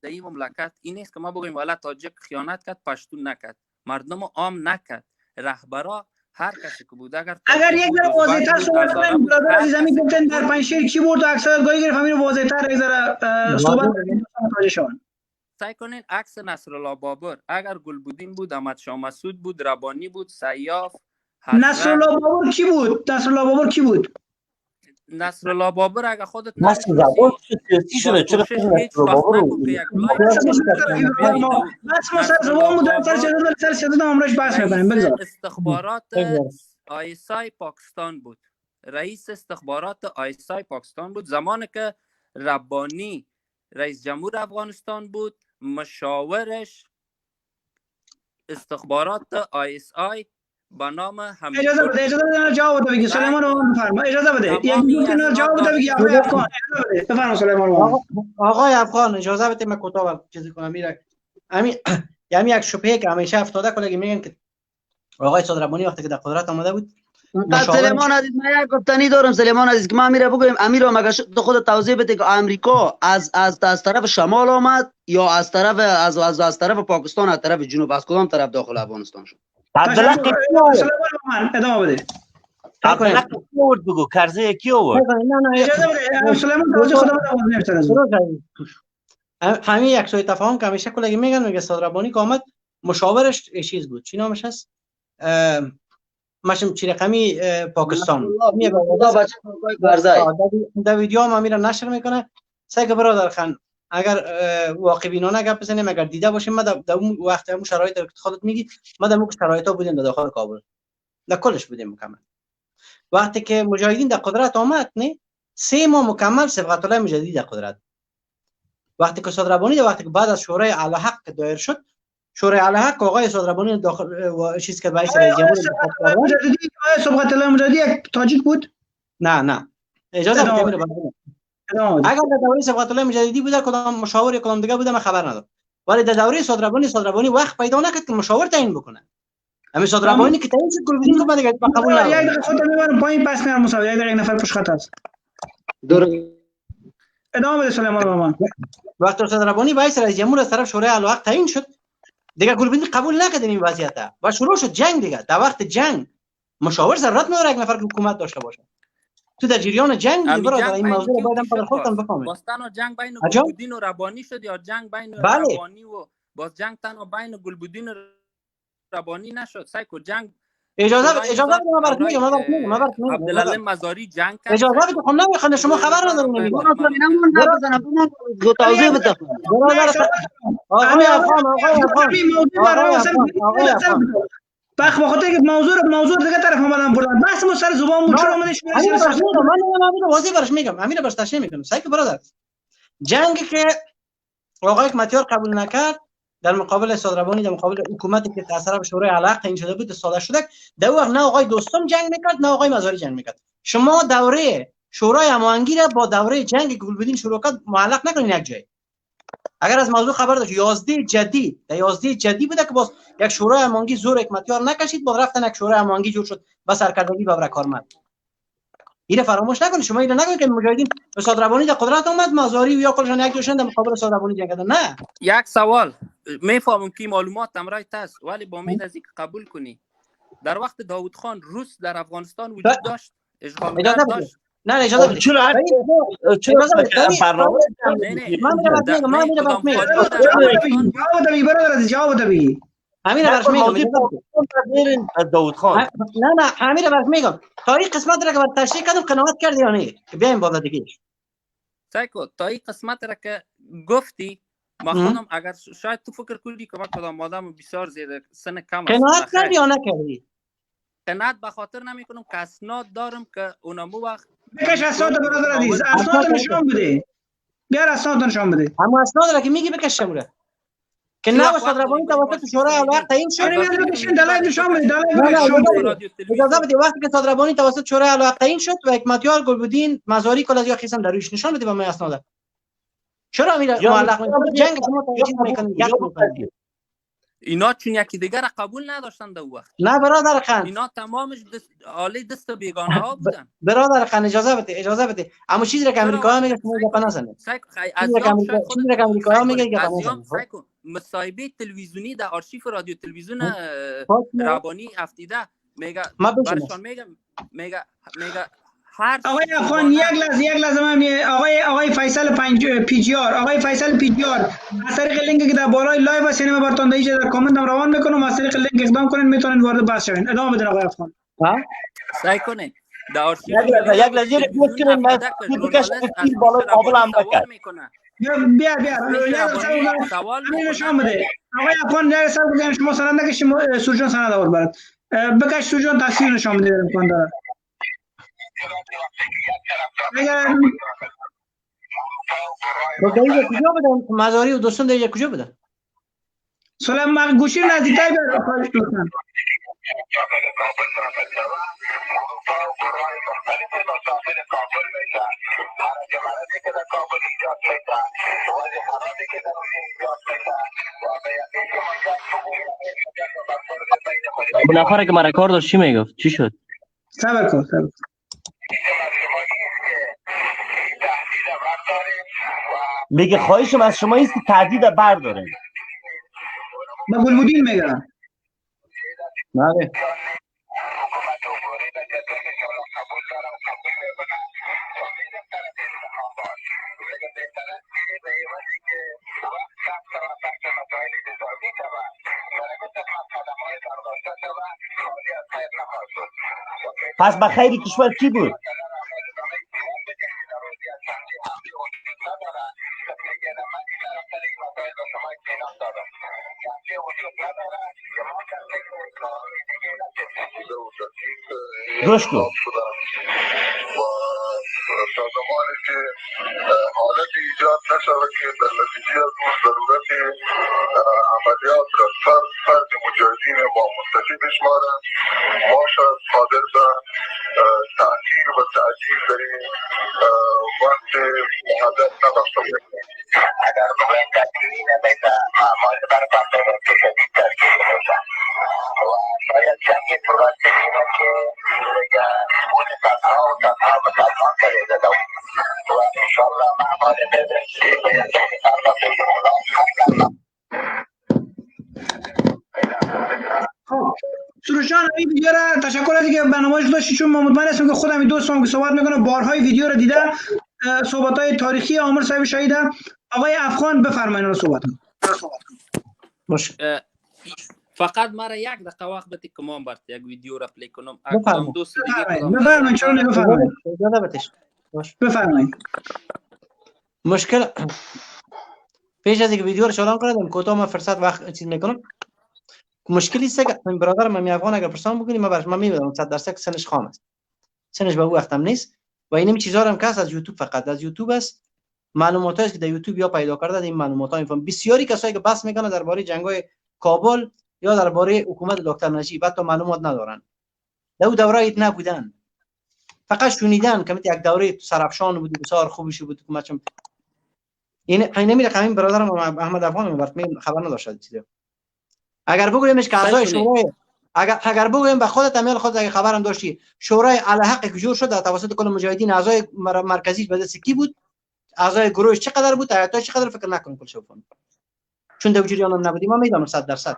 در این مملکت این نیست که ما بگویم والا تاجک خیانت کرد، پشتون نکرد، مردم عام نکرد، رهبرا هر کسی که بود اگر یک ذره واضح‌تر صحبت کنیم. برادر عزیزم گفتن در پنشیر کی برد و عکسای یادگاری گرفت، همین واضح‌تر یک ذره صحبت کنیم متوجه شون. سعی کنین عکس نصرالله بابر اگر گلبودین بود، احمد شاه مسعود بود، ربانی بود، سیاف. نصرالله بابر کی بود؟ نصرالله بابر اگر خودت نصر زبان سیاسی شده چرا نصرالله بابر رو استخبارات آیسای پاکستان بود، رئیس استخبارات آیسای پاکستان بود زمانی که ربانی رئیس جمهور افغانستان بود. مشاورش استخبارات آیسای به نام اجازه بده جواب بده بگی سلیمان رو بفرما. اجازه بده یک دوستان جواب بده بگی آقای افغان. اجازه بده بفرما سلیمان رو. آقای افغان اجازه بده من کوتاه چیزی کنم. میره یعنی یک شبهه که همیشه افتاده کلگی میگن که آقای صدربانی وقتی که در قدرت آمده بود سلیمان عزیز من یک گفتنی دارم. سلیمان عزیز که ما میره بگویم امیر مگه تو خود توضیح بده که آمریکا از طرف شمال آمد یا از طرف پاکستان از طرف جنوب از کدام طرف داخل افغانستان شد؟ سلیمان ادامه بده. عبدالله کی آورد بگو کرزه کی آورد؟ اجازه بده سلیمان توضیح خودم همین یک سوء تفاهم که همیشه کلگی میگن صدربانی که آمد مشاورش چیز بود چی نامش هست ماشم چی رقمی پاکستان در ویدیو هم میره نشر میکنه. سعی که برادر خان اگر واقع بینانه گپ بزنیم اگر دیده باشیم ما در اون وقت همون شرایط رو که خودت میگی ما در اون شرایطا بودیم در داخل کابل در کلش بودیم مکمل. وقتی که مجاهدین در قدرت آمد نه 3 ماه مکمل صبغت الله مجددی در قدرت. وقتی که صدربانی وقتی که بعد از شورای اعلی حق دایر شد شورای اعلی حق آقای صدربانی داخل چیز که رئیس جمهور مجددی صبغت الله مجددی یک تاجیک بود؟ نه اجازه بده میره اگر در دوره صبغت الله مجددی بوده کدام مشاور کدام دیگه بوده من خبر ندارم ولی در دوره صدربانی وقت پیدا نکرد که مشاور تعیین بکنه. همین صدربانی که تعیین شد گلبدین کو دیگه قبول نداره. یک دقیقه خودت میبرم پایین پس میرم مساوی یک نفر پشت خط است. ادامه بده سلیمان بابا. وقتی صدربانی رئیس جمهور از طرف شورای اعلی حق تعیین شد دیگه گلبدین قبول نکرد این وضعیت و شروع شد جنگ. دیگه در وقت جنگ مشاور ضرورت نداره یک نفر که حکومت داشته باشه. تو در جریان جنگ برادر این موضوع رو بعدم پر خودتون بفهمید. باستان جنگ بین گلبدین و ربانی شد یا جنگ بین ربانی و باز جنگ تنها بین گلبدین و ربانی نشد. سایکو جنگ اجازه بده ما برات میگم عبدالله مزاری جنگ کرد. اجازه بده خب نمیخواد شما خبر ندارین نمیگم توضیح بده. آقای افغان بخ بخاطر که موضوع دیگه طرف اومدن بردن بحث ما سر زبان بود چرا اومدش من واضح براش میگم امیر براش تشریح میکنم. سایک برادر جنگی که آقای متیار قبول نکرد در مقابل صدربانی در مقابل حکومتی که از طرف شورای اعلی حق تعیین شده بود ساده شده در وقت نه آقای دوستم جنگ میکرد نه آقای مزاری جنگ میکرد. شما دوره شورای هماهنگی را با دوره جنگ گلبدین شروع کرد معلق نکنین یک جای. اگر از موضوع خبر داشت 11 جدی بوده که باز یک شورای هماهنگی زور حکمتیار نکشید باز رفتن یک شورای هماهنگی جور شد با سرکردگی بابر کارمند. اینو فراموش نکنید. شما اینو نگید که مجاهدین به صدربانی در قدرت اومد مزاری یا کلشان یک جوشن در مقابل صدربانی جنگ کردن. نه یک سوال میفهمم که معلومات امرای است ولی با امید از اینکه قبول کنی در وقت داوود خان روس در افغانستان وجود داشت اشغالگر داشت. نه اجازه بده چرا برنامه جواب بده همین براش میگم داوود خان نه همین براش میگم تاریخ قسمت را که بر تشریح کردم قناعت کردی یا نه که بیایم بالا دیگه. سایکو تاریخ قسمت را که گفتی ما خودم اگر شاید تو فکر کنی که وقت آدم بسیار زیر سن کم است قناعت کردی یا نکردی؟ قناعت به خاطر نمیکنم که اسناد دارم که اونمو وقت بکش اسناد برادر عزیز اسناد نشون بده. بیار اسناد نشون بده. اما اسناد را که میگی بکش شمره که نه صدربانی توسط شورای اعلی حق تعیین شد. دلایل نشون بده. اجازه بده وقتی که صدربانی توسط شورای اعلی حق تعیین شد و حکمتیار گلبدین مزاری کل از یا خیسم در روش نشون بده به من اسناد. چرا میره معلق میکنه جنگ شما تایید میکنید اینا چون یکی دیگر را قبول نداشتن در وقت. نه برادر خان اینا تمامش عالی دست بیگانه ها بودن. برادر خان اجازه بده اما چیزی را که امریکا میگه شما گپ نزنید. چیزی را که امریکا میگه گپ نزنید. مصاحبه تلویزیونی در آرشیف رادیو تلویزیون ربانی افتیده میگه برشان میگه آقای افغان یک لحظه من آقای فیصل پیجیار از طریق لینکی که در بالای لایو سینما براتون در کامنت هم روان میکنم از طریق لینک اقدام کنین میتونین وارد بحث شوین. ادامه بدین آقای افغان. سعی کنین در آرشیف یک لحظه گوش کنین من بکش تفصیل بالای کابل هم بکرد. بیا همین نشان بده آقای افغان. نه سر بزنین شما سند نکشید سوجان سند آورد برات. بکش سوجان تفصیل نشان بده امکان داره. دیگه کجا بودن مزاری و دوستان دیگه کجا بودن؟ سلام گوشی نزدیکای بیار خواهش می‌کنم. اون نفر که مرا کار داشت چی میگفت؟ چی شد؟ صبر کن صبر کن. میگه خواهشم از شما است که تهدید بردارین. به گلبودین میگم. بله. پس به خیر کشور کی بود؟ گوش کن. سازمانی که حالت ایجاد نشود که در نتیجه از اون ضرورت عملیات را فرد مجاهدین ما مستفید بشمارند، ما شاید قادر به تأخیر و تعجیل در این وقت محدد نباشد. اگر بگویم تأخیری نمیده اعمال برپا که شدید ترکیب میشه و شاید جنگی فرصت بگیره که دیگه اون تنها و تنها به تنها کریده دو و انشالله معمال بده سروشان این ویدیو را تشکر از اینکه برنامه‌اش داشتی، چون ما مطمئن هستم که خودم این دوستم که صحبت میکنه بارهای ویدیو را دیده، صحبت‌های تاریخی عامر صاحب شهیده. آقای افغان بفرمایید صحبت کن. فقط مرا یک دقیقه وقت بدید که ما برات یک ویدیو را پلی کنم. بفرمایید. دوست دیگه بفرمایید. چرا نمی‌فرمایید؟ بفرمایید. مشکل پیش از اینکه ویدیو رو چالان کنم کوتاه ما فرصت وقت چیز میکنم. مشکلی است که من برادر من افغان اگر پرسان بکنیم ما برش من میبینم 100% سنش خام است، سنش به او وقتم نیست و این چیزا رو هم کس از یوتیوب، فقط از یوتیوب است. معلوماتی است که در یوتیوب یا پیدا کرده این معلومات‌ها میفهم. بسیاری کسایی که بحث میکنن درباره جنگ‌های کابل یا درباره حکومت دکتر نجیب حتی معلومات ندارن، در اون دوره ایت نبودن، فقط شنیدن که یک دوره سرافشان بود بسیار خوبش بود حکومت. این نمیره که همین برادرم احمد افغان برات خبر نداشت چیزی. اگر بگویمش که اعضای شورای اگر بگویم به خودت امیل خودت اگه خبرم داشتی شورای الحق که جور شد توسط کل مجاهدین اعضای مرکزی به دست کی بود، اعضای گروهش چقدر بود، هیئت‌ها چقدر، فکر نکنم کل شوفون، چون در جریان هم نبودیم. ما میدونم 100%.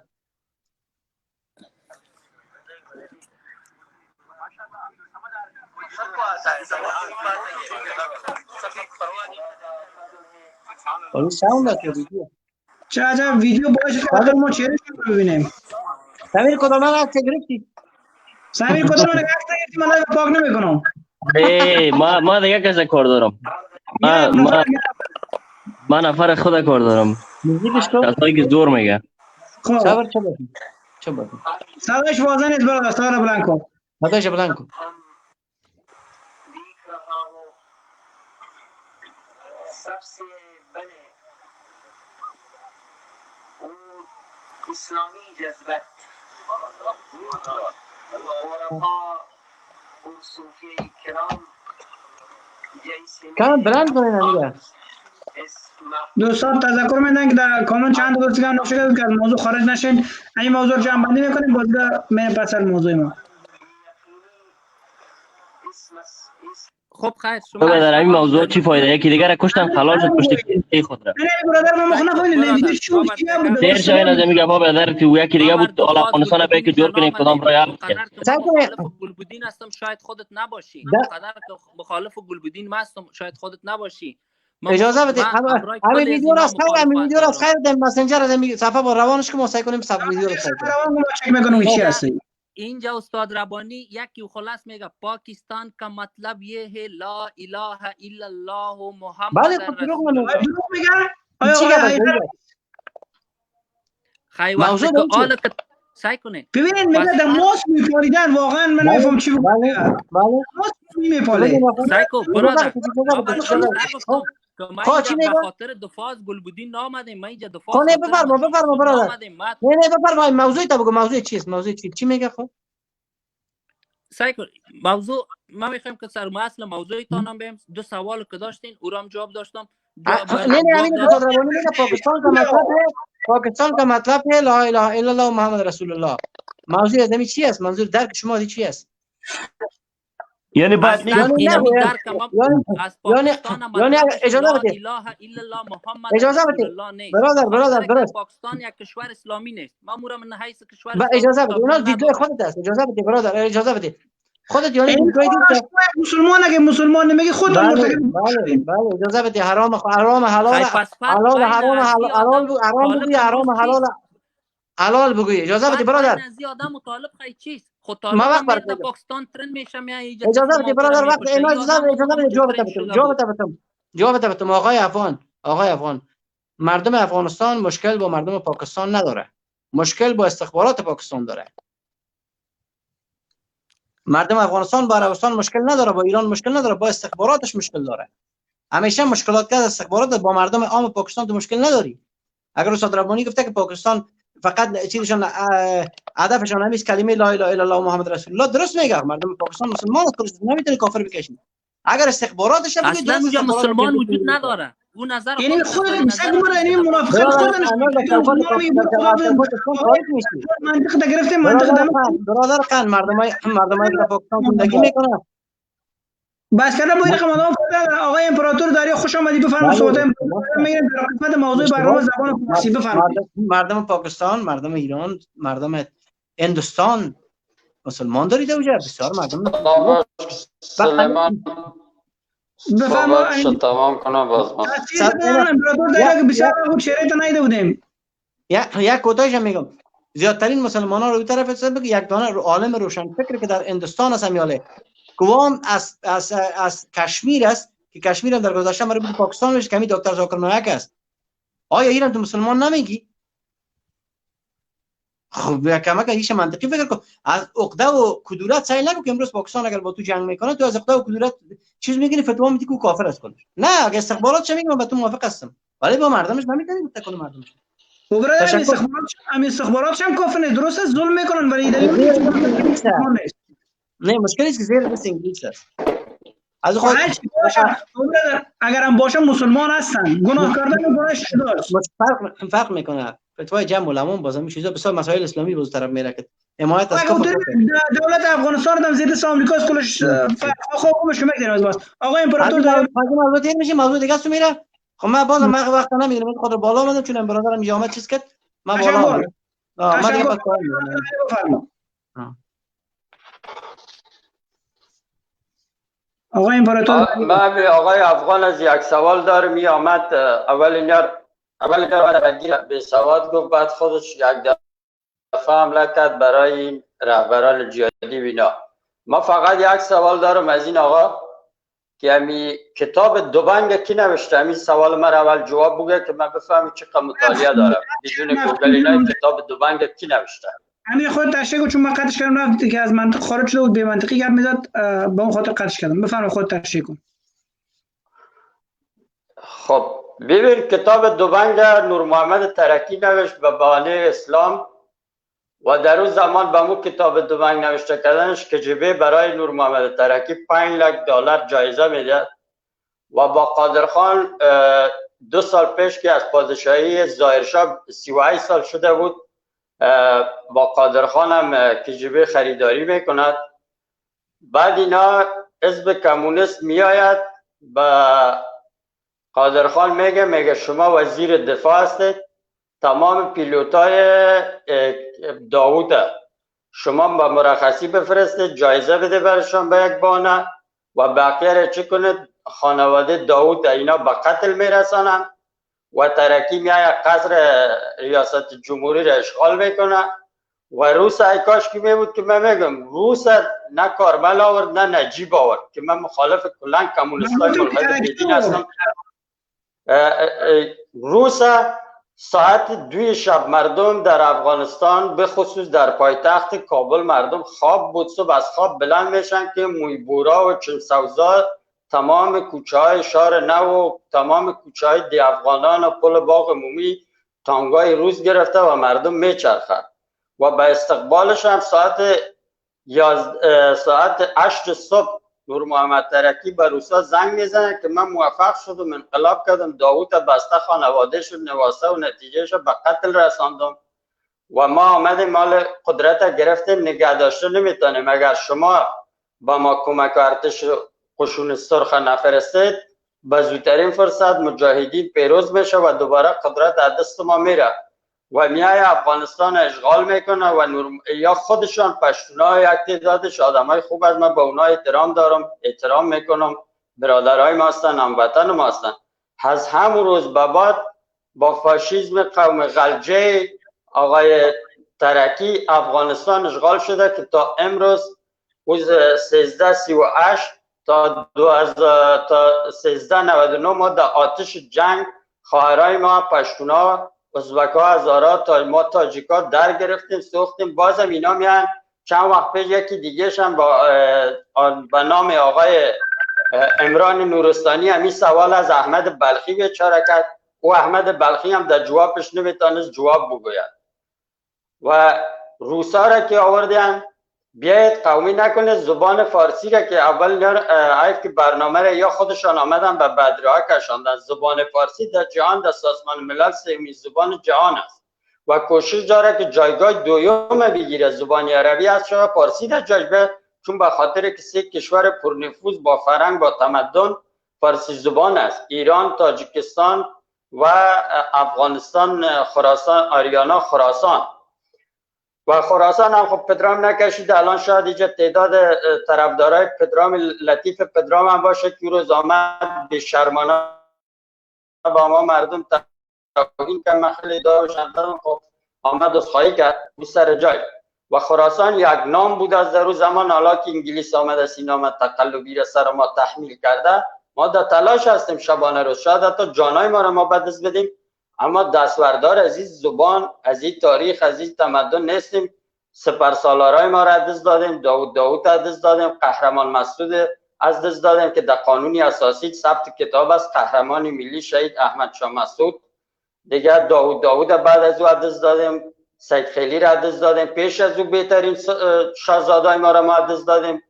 ولی ساوند است ویدیو. چه عجب ویدیو باشه که ما چهرهش رو ببینیم. سمیر کدام من عکس گرفتی؟ سمیر کدام من عکس گرفتی؟ من پاک نمیکنم. ما دیگه کس کار دارم. من نفر خود کار دارم. موزیکش تو؟ کسایی که زور میگه. صبر چه بود؟ صداش واضح نیست برادر، صدا بلند کن. صداش بلند کن. सबसे बड़े इस्लामी जज्बत और सूफी किराम کام بلند کنین دیگه. دوستان تذکر میدن که در کامنت چند تا دوستان نوشته کردن که موضوع خارج نشین، این موضوع جمع بندی میکنیم باز می پسر موضوع ما. خب خیر شما در این موضوع چی فایده؟ یکی دیگر کشتن خلاص شد پشت کی خود را. نه برادر ما مخ نکنید ویدیو چی بود؟ دیر شوی نه میگه بابا برادر که یکی دیگه بود اول افغانستان به که جور کنیم کدام راه حل کرد. گلبودین هستم شاید خودت نباشی. قدر که مخالف گلبودین هستم شاید خودت نباشی. اجازه بدید همین ویدیو را از خیر در مسنجر از صفحه با روانش که ما سعی کنیم صفحه ویدیو رو سعی کنیم. چک میکنم چی هستی. اینجا استاد ربانی یکی خلاص میگه پاکستان کا مطلب یہ ہے لا الہ الا اللہ محمد رسول اللہ. موضوع آل سعی کنه ببینید میگه در ماس میپالیدن، واقعا من نمیفهم چی بود. ماس میپاله سعی کو برادر خواهی به خاطر دفاع از گلبودین نامدیم. من اینجا دفاع کنه بفرما برادر. نه بفرما موضوع تا بگو موضوع چیست؟ موضوع چی میگه؟ خب سعی کن موضوع ما میخوایم که سر اصل موضوعی تانم بیم. دو سوال که داشتین اورام جواب داشتم. نه همین که خودربانی میگه پاکستان کا مطلب ہے پاکستان کا مطلب ہے لا اله الا الله محمد رسول الله. موضوع ازمی چی است؟ منظور درک شما چی است؟ یعنی باید اجازه بدید اجازه بدید برادر پاکستان یک کشور اسلامی نیست. ما مورا من حیث کشور اجازه بدید اونا دیدگاه خودت است. اجازه بدید برادر اجازه بدید خودت یعنی دیدگاه مسلمان اگه مسلمان نمیگه خودت مرتکب بله اجازه بدید حرام حلال حلال بگوی اجازه بدید برادر نزی آدم مطالب خیلی چیست خود ما وقت طالب در پاکستان ترند میشم یا اجازه بدید برادر وقت اجازه بدید جواب بدم آقای افغان مردم افغانستان مشکل با مردم پاکستان نداره، مشکل با استخبارات پاکستان داره. مردم افغانستان با عربستان مشکل نداره، با ایران مشکل نداره، با استخباراتش مشکل داره. همیشه مشکلات که استخبارات با مردم عام پاکستان تو مشکل نداری. اگر استاد ربانی گفته که پاکستان فقط چیزشون هدفشون همیشه کلمه لا اله الا الله محمد رسول الله، درست میگه. مردم پاکستان مسلمان است، نمیتونه کافر بکشن. اگر استخباراتش اصلا اونجا مسلمان وجود نداره. اون نظر یعنی خود یعنی منافقت خودن منطق تا گرفته منطق برادر خان مردمای پاکستان زندگی میکنن. بس کردن با این رقم آقای امپراتور داری خوش آمدی بفرمایید صحبت میگیریم در خدمت موضوع برنامه زبان فارسی بفرمایید. مردم پاکستان، مردم ایران، مردم هندوستان مسلمان دارید اونجا بسیار مردم سلیمان صحبتشو تمام کنه باز ما امپراتور داری که بسیار خوب شریعت نیده بودیم. یک کوتاهش میگم زیادترین مسلمان ها رو طرف حساب یک دانه عالم روشن فکر که در هندوستان است میاله کوام از کشمیر است که کشمیر هم در گذشته مربوط به پاکستان میشه کمی دکتر زاکر نایک است. آیا ایران تو مسلمان نمیگی؟ خب کمک هیچ منطقی فکر کن. از عقده و کدورت سعی نکن که امروز پاکستان اگر با تو جنگ میکنه تو از عقده و کدورت چیز میگیری فتوا میدی که کافر است کنه. نه اگه استخبارات چه میگم با تو موافق هستم ولی با مردمش نمیتونی تکون مردمش. استخبارات هم کافر نیست، درست است ظلم میکنن ولی دلیل نه مشکلی است که زیر دست انگلیس است. از خود اگر هم باشه مسلمان هستن گناه کردن گناهش داشت فرق میکنه. فتوای جمع علما باز همین چیزا بسیار مسائل اسلامی باز طرف میره که حمایت از دولت افغانستان هم زیر آمریکا است کلش خوبش کمک داره باز آقای امپراتور داره موضوع میشه موضوع دیگه است میره. خب من باز من وقت نمیگیرم خود رو بالا اومدم چون امپراتورم جامعه چیز کرد من بالا من دیگه آقای امپراتور من آقای افغان از یک سوال دارم. می آمد اول به سواد گفت بعد خودش یک دفعه حمله کرد برای این رهبران جهادی بینا. ما فقط یک سوال دارم از این آقا که همی کتاب دوبنگ کی نوشته؟ همین سوال من اول جواب بگه که من بفهمم چقدر مطالعه دارم. بدون گوگل اینا کتاب دوبنگ کی نوشته؟ همین خود تشریح کن چون من قطعش کردم رفت که از منطق خارج شده بود به منطقی گپ میزد با اون خاطر قطعش کردم. بفرمایید خود تشریح کن. خب ببین کتاب دوبنگ نور محمد ترکی نوشت به بهانه اسلام و در اون زمان به مو کتاب دوبنگ نوشته کردنش کجبه برای نور محمد ترکی $5,00,000 جایزه میده و با قادرخان 2 سال پیش که از پادشاهی ظاهرشاه 38 سال شده بود با قادرخان هم کجبه خریداری میکند. بعد اینا حزب کمونیست میآید با قادرخان میگه شما وزیر دفاع هستید، تمام پیلوتای داوود شما با مرخصی بفرستید، جایزه بده برشان به یک بانه و بقیه چه کنید خانواده داوود اینا به قتل میرسانن و ترکی میآید قصر ریاست جمهوری را اشغال میکنه. و روس ای کاش که میبود که من میگم روس نه کارمل آورد نه نجیب آورد که من مخالف کلان کمونیستای ملحد بدین هستم. روس ساعت 2 شب مردم در افغانستان به خصوص در پایتخت کابل مردم خواب بود، صبح از خواب بلند میشن که مویبورا و چنسوزا تمام کوچه های شهر نو و تمام کوچه های دی افغانان و پل باغ عمومی تانگای روز گرفته و مردم میچرخند و به استقبالش هم ساعت ساعت 8 صبح نور محمد ترکی به روسا زنگ میزنه که من موفق شدم انقلاب کردم، داوود بسته خانوادهش نواسته و نتیجهش به قتل رساندم و ما آمدیم مال قدرت گرفتیم، نگه داشته نمیتونیم. اگر شما با ما کمک ارتش قشون سرخ نفرستید به زودترین فرصت مجاهدین پیروز میشه و دوباره قدرت از دست ما میره و میای افغانستان اشغال میکنه و یا خودشان پشتونای یک تعدادش آدمای خوب از من با اونا احترام دارم، احترام میکنم، برادرای ما هستن، هموطن ما هستن. از همون روز به بعد با فاشیسم قوم غلجه آقای ترکی افغانستان اشغال شده که تا امروز روز 1338 تا 1399 ما در آتش جنگ خواهرای ما پشتونا، ازبک‌ها، هزارا تا ما تاجیکا در گرفتیم، سوختیم. بازم اینا میان. چند وقت پیش یکی دیگه هم با نام آقای عمران نورستانی همین سوال از احمد بلخی بیچاره کرد. او احمد بلخی هم در جوابش نمیتونست جواب بگوید. و روسا را که آوردیم بیاید قومی نکنه زبان فارسی را که اول عیف که برنامه را یا خودشان آمدن به بدرها کشاندن. زبان فارسی در جهان در سازمان ملل سومین زبان جهان است و کوشش داره که جایگاه دوم بگیره. زبان عربی از شما فارسی در جایگاه، چون به خاطر که سه کشور پرنفوذ با فرهنگ با تمدن فارسی زبان است: ایران، تاجیکستان و افغانستان، خراسان، آریانا خراسان. و خراسان هم خب پدرام نکشید. الان شاید اینجا تعداد طرفدارای پدرام لطیف پدرام هم باشه که روز آمد به شرمانه با ما مردم توهین کرد. من خیلی داروشن دادم، خب آمد و خواهی کرد بو سر جای. و خراسان یک نام بود از در روز زمان. حالا که انگلیس آمده سینام تقلبی را سر ما تحمیل کرده، ما در تلاش هستیم شبانه روز شاید حتی جانای ما را ما به دست بدیم، اما دستوردار از این زبان، از این تاریخ، از این تمدن نیستیم. سپرسالارای ما را از دست دادیم، داوود از دست دادیم، قهرمان مسعود از دست دادیم که در قانونی اساسی ثبت کتاب است، قهرمان ملی شهید احمد شاه مسعود. دیگر داوود بعد از او از دست دادیم، سید خیلی را از دست دادیم، پیش از او بهترین شاهزادای ما را ما از دست دادیم،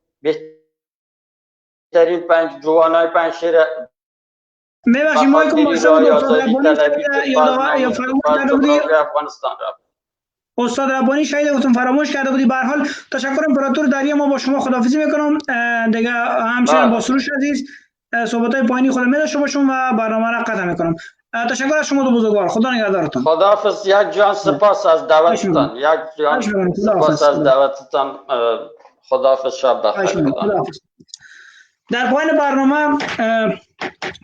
بهترین جوانای پنجشیر. میبخشید مایکم باشه بود استاد ربانی شاید گفتم فراموش کرده بودی. به هر حال تشکر امپراتور دریا، ما با شما خداحافظی میکنم دیگه. همچنین با سروش عزیز صحبت‌های پایینی خودم می‌داشته باشم و برنامه را قطع میکنم. تشکر از شما دو بزرگوار. خدا نگهدارتون. خداحافظ. یک جان سپاس از دعوتتان. یک جان سپاس از دعوتتان. خداحافظ. شب بخیر. در پایان برنامه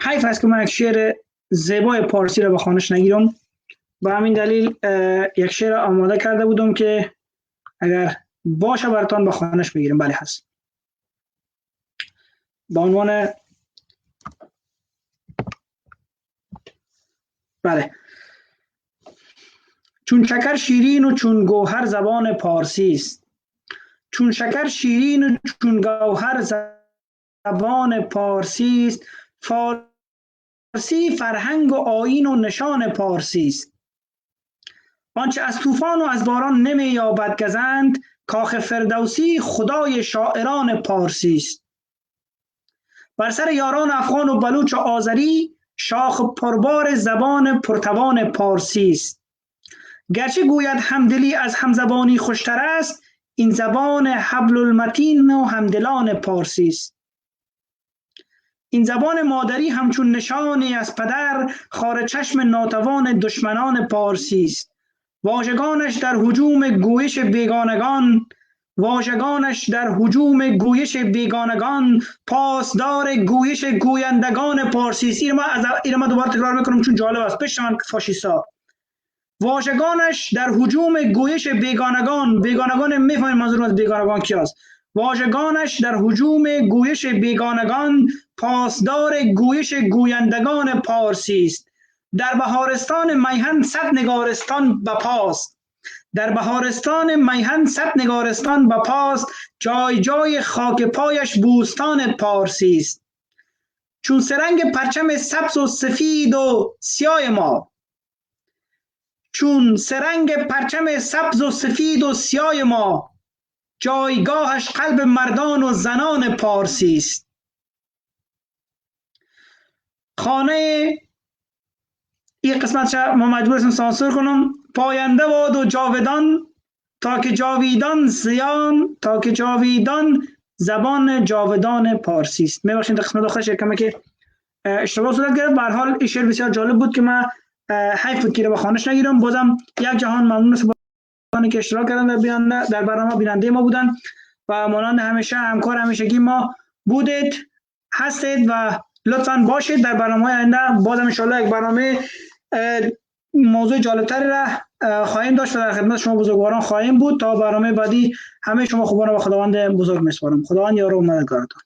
حیف است که من یک شعر زیبای پارسی را به خوانش نگیرم. به همین دلیل یک شعر آماده کرده بودم که اگر باشه براتون به خوانش بگیرم. بله هست. با عنوان بله: چون شکر شیرین و چون گوهر زبان پارسی است، چون شکر شیرین و چون گوهر زبان پارسی است، فارسی فرهنگ و آیین و نشان پارسی است. آنچه از طوفان و از باران نمی یابد گزند، کاخ فردوسی خدای شاعران پارسی است. بر سر یاران افغان و بلوچ و آذری، شاخ پربار زبان پرتوان پارسی است. گرچه گوید همدلی از همزبانی خوشتر است، این زبان حبل المتین و همدلان پارسی است. این زبان مادری همچون نشانی از پدر، خار چشم ناتوان دشمنان پارسی است. واژگانش در هجوم گویش بیگانگان، واژگانش در هجوم گویش بیگانگان، پاسدار گویش گویندگان پارسی است. این ما دوباره تکرار میکنم چون جالب است. بشنون فاشیستا. واژگانش در هجوم گویش بیگانگان، بیگانگان میفهمید منظور از بیگانگان کی است. واژگانش در هجوم گویش بیگانگان، پاسدار گویش گویندگان پارسی است. در بهارستان میهن صد نگارستان بپاست، در بهارستان میهن صد نگارستان بپاست، جای جای خاک پایش بوستان پارسی است. چون سرنگ پرچم سبز و سفید و سیاه ما، چون سرنگ پرچم سبز و سفید و سیاه ما، جایگاهش قلب مردان و زنان پارسی است. خانه این قسمت ما مجبور هستم سانسور کنم. پاینده باد و جاودان تا که جاویدان زیان، تا که جاویدان زبان جاودان پارسی است. میبخشید قسمت آخرش کمی که اشتباه صورت گرفت. به هر حال این شعر بسیار جالب بود که من حیف بود که به خوانش نگیرم. بازم یک جهان ممنون است که اشتراک کردن در برنامه، بیننده ما بودن و مانند همیشه همکار همیشگی ما بودید، هستید و لطفاً باشید. در برنامه آینده بازم ان شاءالله یک برنامه موضوع جالبتری را خواهیم داشت و در خدمت شما بزرگواران خواهیم بود. تا برنامه بعدی همه شما خوبان و خداوند بزرگ میسپارم. خداوند یار و مددگارتان.